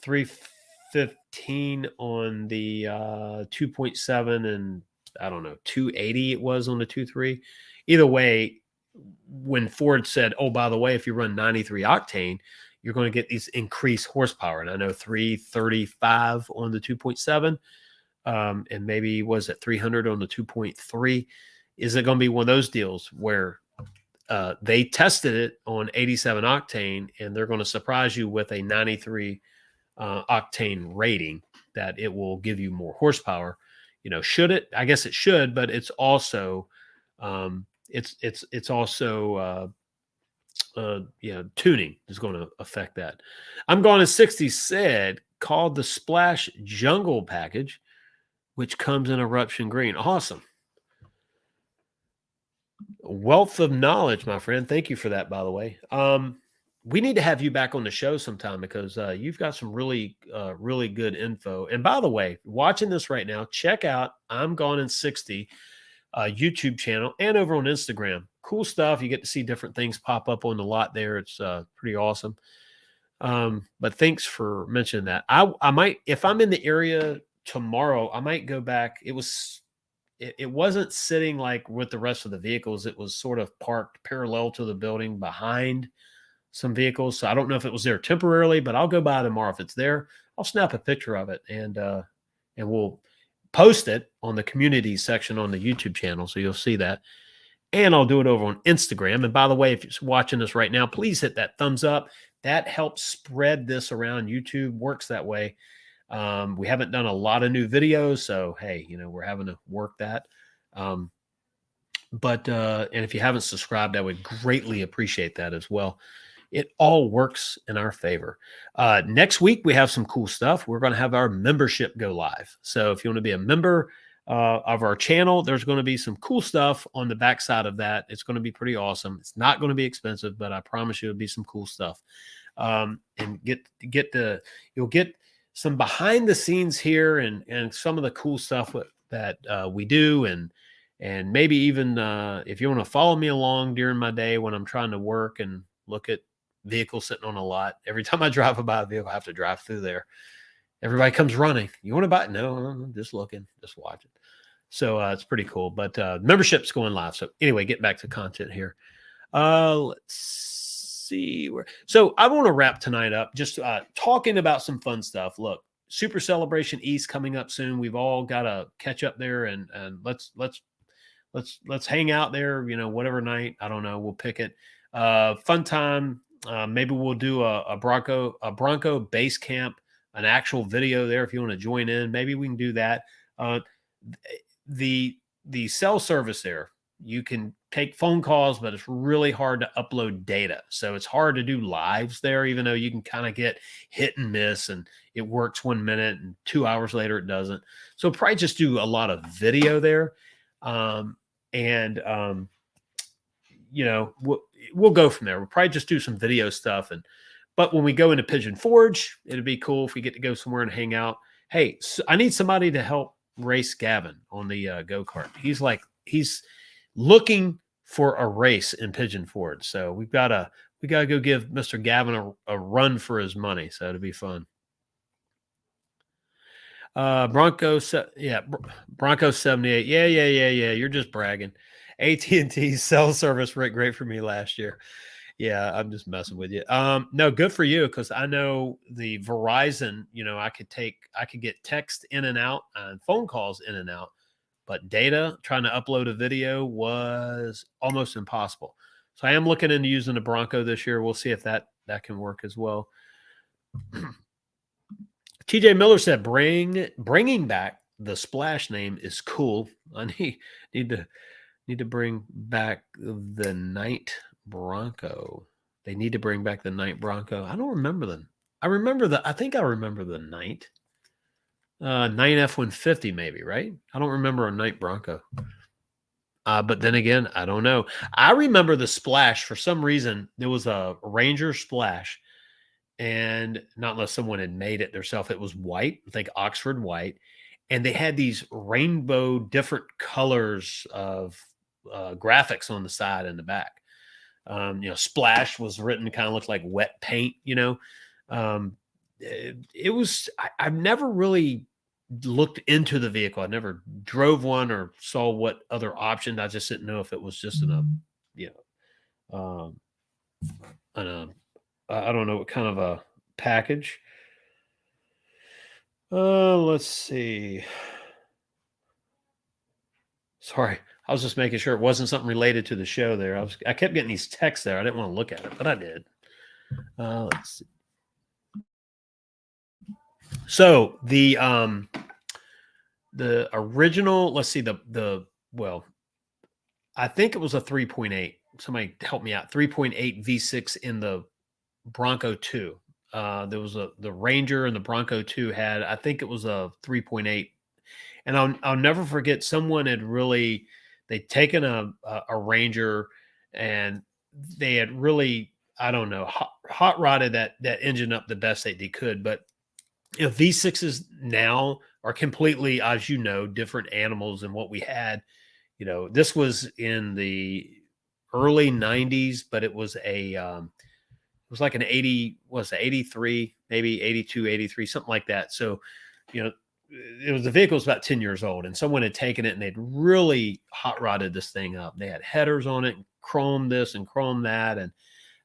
315 on the 2.7 and I don't know, 280 it was on the 2.3. Either way, when Ford said, oh, by the way, if you run 93 octane, you're going to get these increased horsepower. And I know 335 on the 2.7 and maybe was it 300 on the 2.3. Is it going to be one of those deals where they tested it on 87 octane and they're going to surprise you with a 93 octane rating that it will give you more horsepower? Should it? I guess it should, but it's also it's also tuning is going to affect that. I'm going to 60 said called the Splash Jungle package, which comes in eruption green. Awesome. Wealth of knowledge, my friend. Thank you for that, by the way. We need to have you back on the show sometime because you've got some really, really good info. And by the way, watching this right now, check out I'm Gone in 60 YouTube channel and over on Instagram. Cool stuff. You get to see different things pop up on the lot there. It's pretty awesome. But thanks for mentioning that. I might, if I'm in the area tomorrow, I might go back. It wasn't sitting like with the rest of the vehicles. It was sort of parked parallel to the building behind some vehicles. So I don't know if it was there temporarily, but I'll go by tomorrow. If it's there, I'll snap a picture of it and we'll post it on the community section on the YouTube channel. So you'll see that. And I'll do it over on Instagram. And by the way, if you're watching this right now, please hit that thumbs up. That helps spread this around. YouTube works that way. We haven't done a lot of new videos, so hey, we're having to work that. But and if you haven't subscribed, I would greatly appreciate that as well. It all works in our favor. Next week, we have some cool stuff. We're going to have our membership go live. So if you want to be a member of our channel, there's going to be some cool stuff on the backside of that. It's going to be pretty awesome. It's not going to be expensive, but I promise you it'll be some cool stuff. And you'll get some behind the scenes here and some of the cool stuff that we do and maybe even if you want to follow me along during my day when I'm trying to work and look at vehicles sitting on a lot. Every time I drive by a vehicle, I have to drive through there. Everybody comes running. You want to buy it? No, I'm just looking, just watching. So it's pretty cool. But membership's going live. So anyway, get back to content here. Let's see where. So I want to wrap tonight up just talking about some fun stuff. Look, Super Celebration East coming up soon. We've all got to catch up there and let's hang out there. Whatever night. I don't know. We'll pick it. Fun time. Maybe we'll do a Bronco base camp, an actual video there. If you want to join in, maybe we can do that. The cell service there, you can take phone calls, but it's really hard to upload data. So it's hard to do lives there, even though you can kind of get hit and miss and it works 1 minute and 2 hours later, it doesn't. So probably just do a lot of video there. We'll go from there. We'll probably just do some video stuff. But when we go into Pigeon Forge, it'd be cool if we get to go somewhere and hang out, Hey, so I need somebody to help race Gavin on the go-kart. He's looking for a race in Pigeon Forge. So we gotta go give Mr. Gavin a run for his money. So it'll be fun. Bronco 78. Yeah. You're just bragging. AT&T cell service worked great for me last year. Yeah, I'm just messing with you. No, good for you because I know the Verizon. I could get text in and out and phone calls in and out, but data trying to upload a video was almost impossible. So I am looking into using the Bronco this year. We'll see if that can work as well. TJ Miller said, bringing back the Splash name is cool. I need to bring back the Night Bronco. They need to bring back the Night Bronco. I don't remember them. I think I remember the Night. Night F-150 maybe, right? I don't remember a Night Bronco. But then again, I don't know. I remember the Splash. For some reason, there was a Ranger Splash, and not unless someone had made it themselves. It was white, I think Oxford white, and they had these rainbow different colors of graphics on the side and the back. Splash was written, kind of looked like wet paint. It was. I've never really looked into the vehicle. I never drove one or saw what other options. I just didn't know if it was just um, I don't know what kind of a package. Let's see. Sorry, I was just making sure it wasn't something related to the show there. I kept getting these texts there. I didn't want to look at it, but I did. Let's see. So the original, let's see, well, I think it was a 3.8. Somebody help me out. 3.8 V6 in the Bronco 2. There was the Ranger and the Bronco 2 had, I think it was a 3.8. And I'll never forget, someone had they'd taken a Ranger and they had really, I don't know, hot rodded that engine up the best they could. But V6s now are completely, as you know, different animals than what we had. This was in the early 90s, but it was it was like an 83, maybe 82, 83, something like that. So, the vehicle was about 10 years old, and someone had taken it and they'd really hot rodded this thing up. They had headers on it, and chrome this and chrome that. And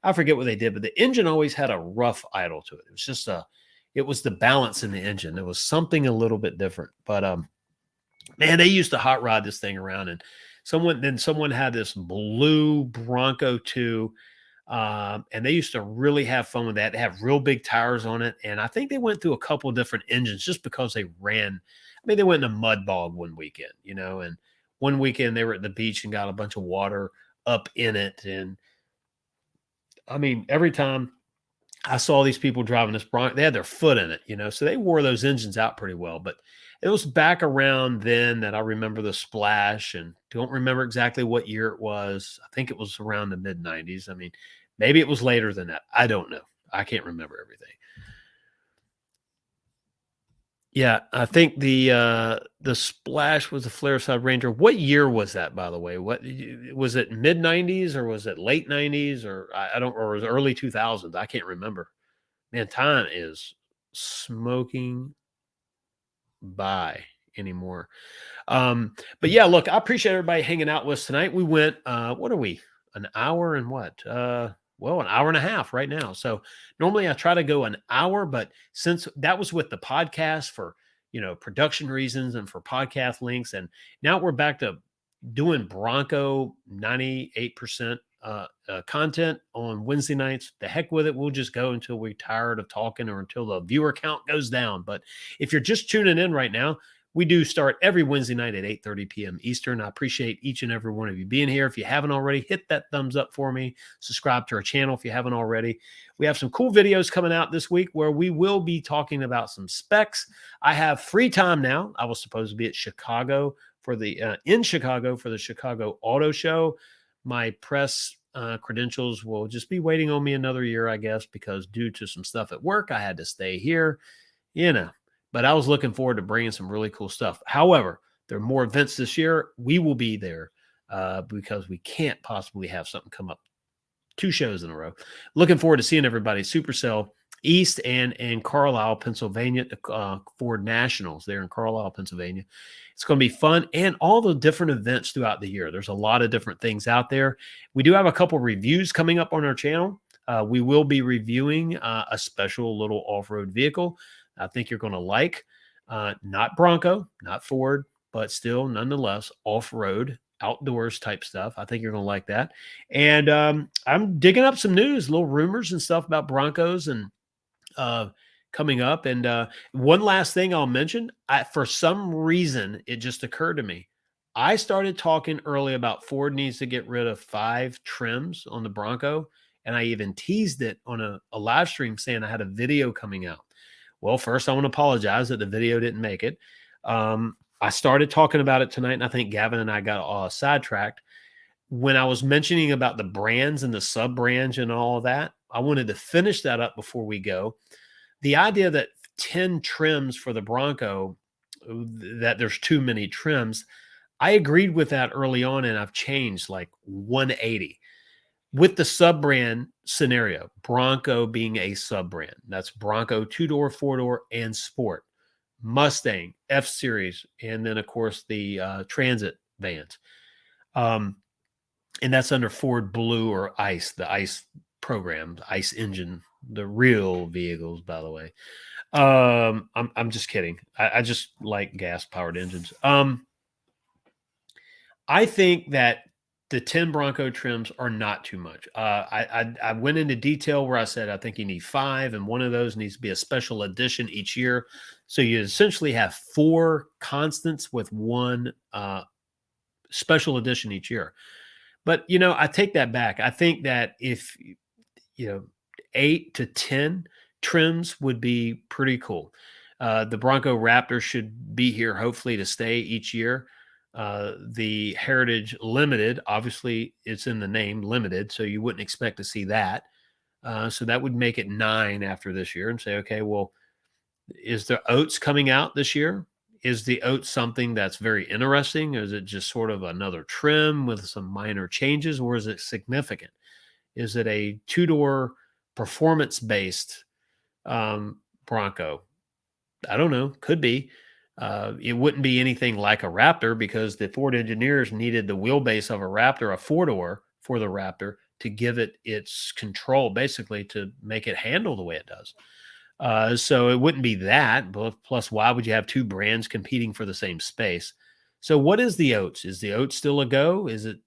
I forget what they did, but the engine always had a rough idle to it. It was just it was the balance in the engine. There was something a little bit different, but, man, they used to hot rod this thing around, and someone had this blue Bronco 2. And they used to really have fun with that. They have real big tires on it. And I think they went through a couple of different engines just because they ran. I mean, they went in a mud bog one weekend, and one weekend they were at the beach and got a bunch of water up in it. And I mean, every time I saw these people driving this Bronco, they had their foot in it, so they wore those engines out pretty well. But it was back around then that I remember the Splash, and don't remember exactly what year it was. I think it was around the mid 90s. I mean, maybe it was later than that. I don't know. I can't remember everything. Yeah, I think the Splash was a flare side Ranger. What year was that, by the way? What was it? Mid 90s or was it late 90s or I don't, or was it early 2000s? I can't remember. Man, time is smoking by anymore. But yeah, look, I appreciate everybody hanging out with us tonight. We went, what are we? An hour and what? An hour and a half right now. So normally I try to go an hour, but since that was with the podcast for, production reasons and for podcast links, and now we're back to doing Bronco 98% content on Wednesday nights. The heck with it. We'll just go until we're tired of talking or until the viewer count goes down. But if you're just tuning in right now, we do start every Wednesday night at 8:30 p.m. Eastern. I appreciate each and every one of you being here. If you haven't already, hit that thumbs up for me. Subscribe to our channel if you haven't already. We have some cool videos coming out this week where we will be talking about some specs. I have free time now. I was supposed to be at Chicago in Chicago for the Chicago Auto Show. My press credentials will just be waiting on me another year, I guess, because due to some stuff at work, I had to stay here, but I was looking forward to bringing some really cool stuff. However, there are more events this year. We will be there because we can't possibly have something come up 2 shows in a row. Looking forward to seeing everybody. Supercell East and in Carlisle, Pennsylvania, Ford Nationals there in Carlisle, Pennsylvania. It's going to be fun and all the different events throughout the year. There's a lot of different things out there. We do have a couple reviews coming up on our channel. We will be reviewing a special little off-road vehicle I think you're going to like. Not Bronco, not Ford, but still nonetheless off-road outdoors type stuff. I think you're going to like that. And I'm digging up some news, little rumors and stuff about Broncos and coming up. And one last thing I'll mention, for some reason, it just occurred to me. I started talking early about Ford needs to get rid of 5 trims on the Bronco. And I even teased it on a live stream saying I had a video coming out. Well, first, I want to apologize that the video didn't make it. I started talking about it tonight, and I think Gavin and I got sidetracked. When I was mentioning about the brands and the sub-brands and all of that, I wanted to finish that up before we go. The idea that 10 trims for the Bronco, that there's too many trims, I agreed with that early on, and I've changed like 180. With the sub-brand scenario, Bronco being a sub-brand, that's Bronco 2-door, 4-door, and Sport. Mustang, F-Series, and then, of course, the Transit vans. And that's under Ford Blue or ICE, the ICE program, the ICE engine, the real vehicles, by the way. I'm just kidding. I just like gas-powered engines. I think that the 10 Bronco trims are not too much. I went into detail where I said I think you need 5, and one of those needs to be a special edition each year. So you essentially have 4 constants with 1 special edition each year. But, I take that back. I think that if, 8 to 10 trims would be pretty cool. The Bronco Raptor should be here, hopefully, to stay each year. The Heritage Limited, obviously, it's in the name Limited, so you wouldn't expect to see that. So that would make it 9 after this year and say, okay, well, is the Oats coming out this year? Is the Oats something that's very interesting? Or is it just sort of another trim with some minor changes, or is it significant? Is it a 2-door performance-based Bronco? I don't know. Could be. It wouldn't be anything like a Raptor because the Ford engineers needed the wheelbase of a Raptor, a 4-door for the Raptor, to give it its control, basically to make it handle the way it does. So it wouldn't be that. Plus, why would you have 2 brands competing for the same space? So what is the Oats? Is the Oats still a go? Is it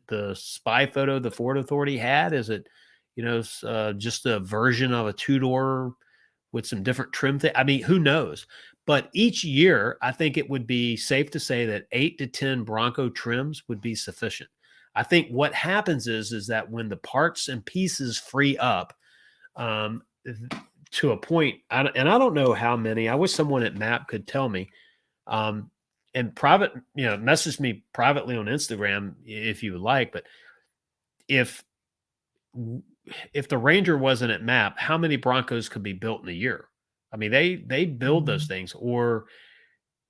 the spy photo the Ford Authority had? Is it, just a version of a 2-door with some different trim thing? I mean, who knows? But each year, I think it would be safe to say that 8 to 10 Bronco trims would be sufficient. I think what happens is that when the parts and pieces free up to a point, and I don't know how many, I wish someone at MAP could tell me, and private, message me privately on Instagram if you would like, but if the Ranger wasn't at MAP, how many Broncos could be built in a year? I mean, they build those things. Or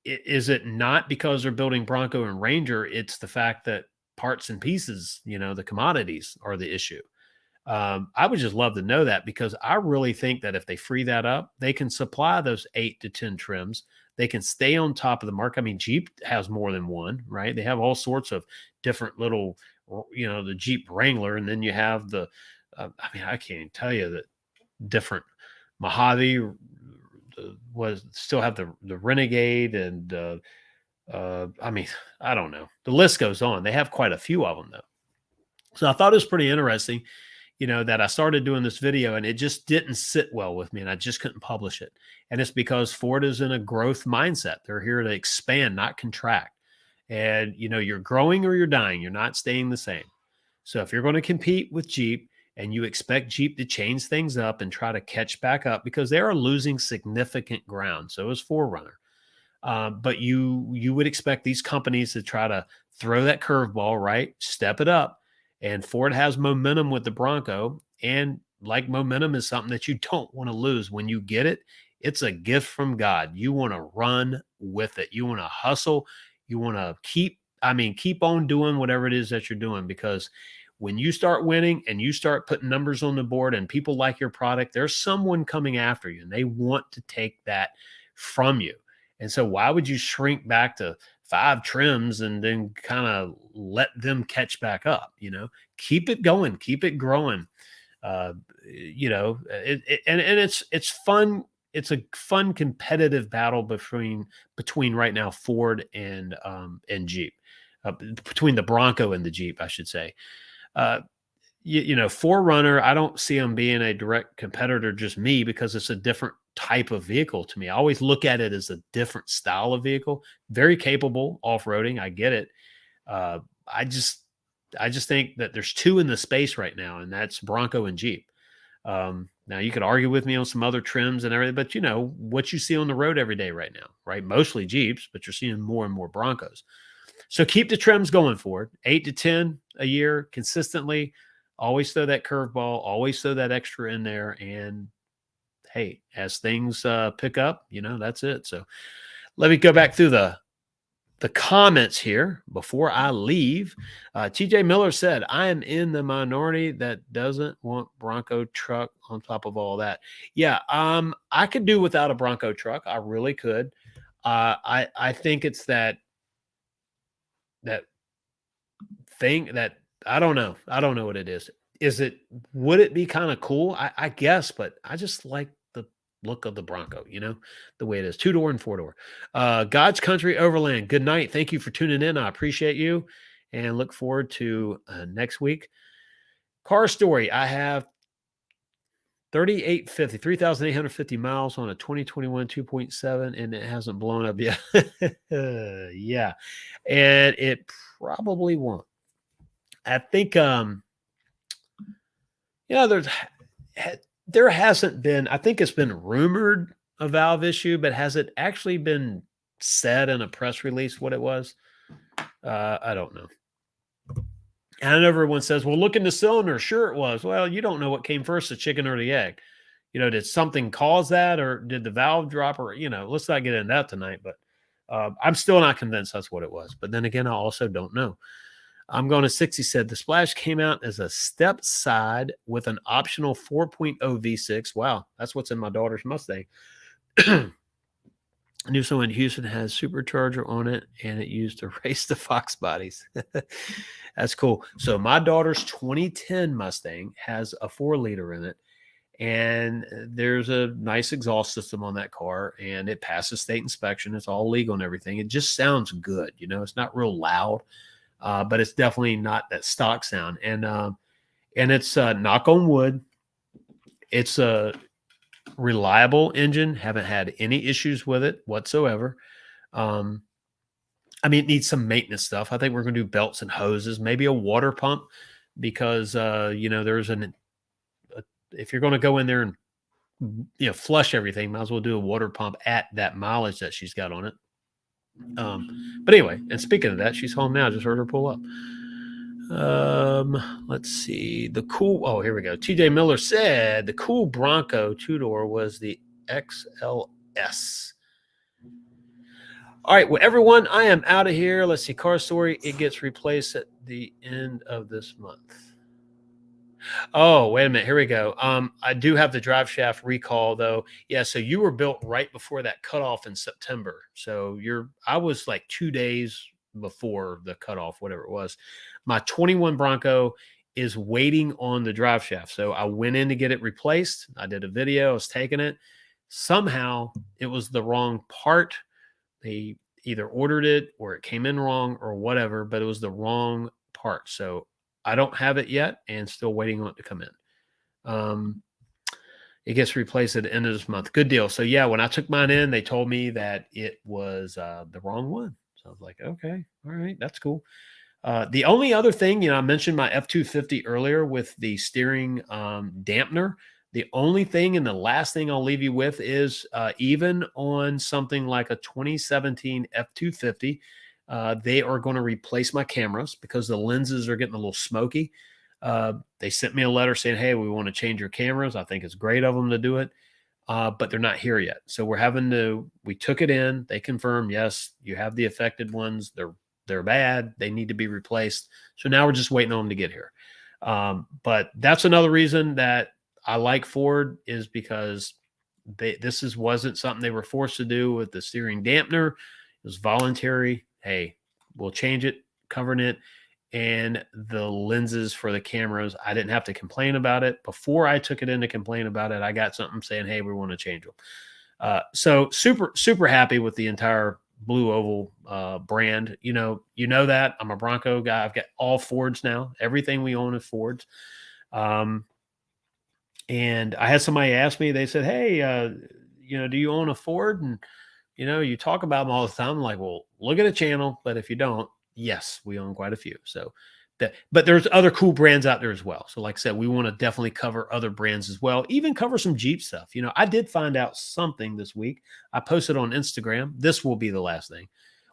is it not because they're building Bronco and Ranger? It's the fact that parts and pieces, the commodities are the issue. I would just love to know that, because I really think that if they free that up, they can supply those 8 to 10 trims. They can stay on top of the market. I mean, Jeep has more than one, right? They have all sorts of different little, the Jeep Wrangler, and then you have the, I can't even tell you that different Mojave still have the Renegade, and I don't know. The list goes on. They have quite a few of them though. So I thought it was pretty interesting, that I started doing this video and it just didn't sit well with me and I just couldn't publish it. And it's because Ford is in a growth mindset. They're here to expand, not contract. And, you're growing or you're dying. You're not staying the same. So if you're going to compete with Jeep and you expect Jeep to change things up and try to catch back up, because they are losing significant ground. So is 4Runner. But you would expect these companies to try to throw that curveball, right? Step it up. And Ford has momentum with the Bronco, and like momentum is something that you don't want to lose. When you get it, It's a gift from God. You want to run with it. You want to hustle. You want to keep on doing whatever it is that you're doing, because when you start winning and you start putting numbers on the board and people like your product, there's someone coming after you and they want to take that from you. And so why would you shrink back to 5 trims and then kind of let them catch back up? Keep it going, keep it growing. And it's fun. It's a fun competitive battle between right now Ford and Jeep, between the Bronco and the Jeep, I should say. Uh, 4Runner, I don't see them being a direct competitor, just me, because it's a different type of vehicle to me. I always look at it as a different style of vehicle, very capable off-roading. I get it. Uh, I just think that there's two in the space right now, and that's Bronco and Jeep. Now you could argue with me on some other trims and everything, but what you see on the road every day right now, right? Mostly Jeeps, but you're seeing more and more Broncos. So keep the trims going forward, 8 to 10 a year consistently. Always throw that curveball, always throw that extra in there. And hey, as things pick up, that's it. So let me go back through the comments here before I leave. TJ Miller said, I am in the minority that doesn't want Bronco truck on top of all that. Yeah, I could do without a Bronco truck. I really could. I think it's that thing that I don't know. I don't know what it is. Would it be kind of cool? I guess, but I just like the look of the Bronco, the way it is. 2-door and 4-door. God's Country Overland. Good night. Thank you for tuning in. I appreciate you and look forward to next week. Car story. I have 3,850 miles on a 2021 2.7, and it hasn't blown up yet. Yeah. And it probably won't. I think, there hasn't been, I think it's been rumored a valve issue, but has it actually been said in a press release what it was? I don't know. And everyone says, well, look in the cylinder. Sure it was. Well, you don't know what came first, the chicken or the egg. Did something cause that, or did the valve drop, or, let's not get into that tonight, but I'm still not convinced that's what it was. But then again, I also don't know. I'm going to 60 said the Splash came out as a step side with an optional 4.0 V6. Wow, that's what's in my daughter's Mustang. I knew someone in Houston has supercharger on it, and it used to race the Fox bodies. That's cool. So my daughter's 2010 Mustang has a 4-liter in it, and there's a nice exhaust system on that car, and it passes state inspection. It's all legal and everything. It just sounds good. It's not real loud. But it's definitely not that stock sound. And it's knock on wood. It's a reliable engine. Haven't had any issues with it whatsoever. It needs some maintenance stuff. I think we're going to do belts and hoses, maybe a water pump, because there's if you're going to go in there and flush everything, might as well do a water pump at that mileage that she's got on it. But anyway, and speaking of that, she's home now. I just heard her pull up. Let's see. Here we go. TJ Miller said the cool Bronco 2-door was the XLS. All right, well, everyone, I am out of here. Let's see. Car story. It gets replaced at the end of this month. Oh, wait a minute. Here we go. I do have the drive shaft recall though. Yeah. So you were built right before that cutoff in September. So I was like 2 days before the cutoff, whatever it was. My 21 Bronco is waiting on the drive shaft. So I went in to get it replaced. I did a video. I was taking it. Somehow it was the wrong part. They either ordered it or it came in wrong or whatever, but it was the wrong part. So I don't have it yet and still waiting on it to come in. It gets replaced at the end of this month. Good deal. So yeah, when I took mine in, they told me that it was the wrong one. So I was like, okay, all right, that's cool. The only other thing, I mentioned my F-250 earlier with the steering dampener. The only thing and the last thing I'll leave you with is even on something like a 2017 F-250, they are going to replace my cameras because the lenses are getting a little smoky. They sent me a letter saying, hey, we want to change your cameras. I think it's great of them to do it. but they're not here yet. So we took it in. They confirmed, yes, you have the affected ones. They're bad. They need to be replaced. So now we're just waiting on them to get here. But that's another reason that I like Ford, is because wasn't something they were forced to do with the steering dampener. It was voluntary. Hey, we'll change it, covering it. And the lenses for the cameras, I didn't have to complain about it. Before I took it in to complain about it, I got something saying, hey, we want to change them. So super happy with the entire Blue Oval brand. You know that I'm a Bronco guy. I've got all Fords now. Everything we own is Fords. And I had somebody ask me, they said, hey, do you own a Ford? And, you talk about them all the time. I'm like, well, look at the channel. But if you don't, yes, we own quite a few. So but there's other cool brands out there as well. So like I said, we want to definitely cover other brands as well, even cover some Jeep stuff. I did find out something this week. I posted on Instagram. This will be the last thing.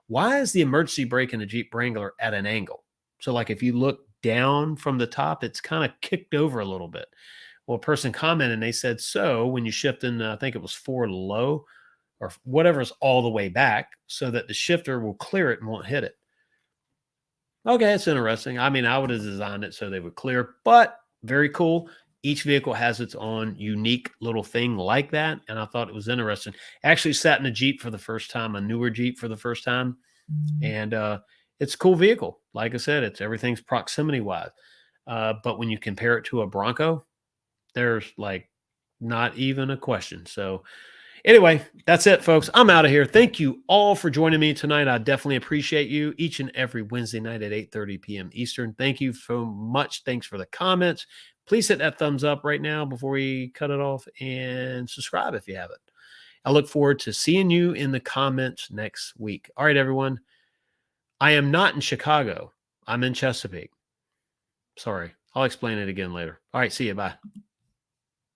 Why is the emergency brake in a Jeep Wrangler at an angle? So like if you look down from the top, it's kind of kicked over a little bit. Well, a person commented and they said, so when you shift in, I think it was forward low or whatever's all the way back, so that the shifter will clear it and won't hit it. Okay, it's interesting. I mean, I would have designed it so they would clear, but very cool. Each vehicle has its own unique little thing like that, and I thought it was interesting. Actually sat in a Jeep for the first time, a newer Jeep for the first time, and it's a cool vehicle. Like I said, everything's proximity-wise. But when you compare it to a Bronco, there's like not even a question. So anyway, that's it, folks. I'm out of here. Thank you all for joining me tonight. I definitely appreciate you each and every Wednesday night at 8:30 p.m. Eastern. Thank you so much. Thanks for the comments. Please hit that thumbs up right now before we cut it off, and subscribe if you haven't. I look forward to seeing you in the comments next week. All right, everyone. I am not in Chicago. I'm in Chesapeake. Sorry. I'll explain it again later. All right. See you. Bye.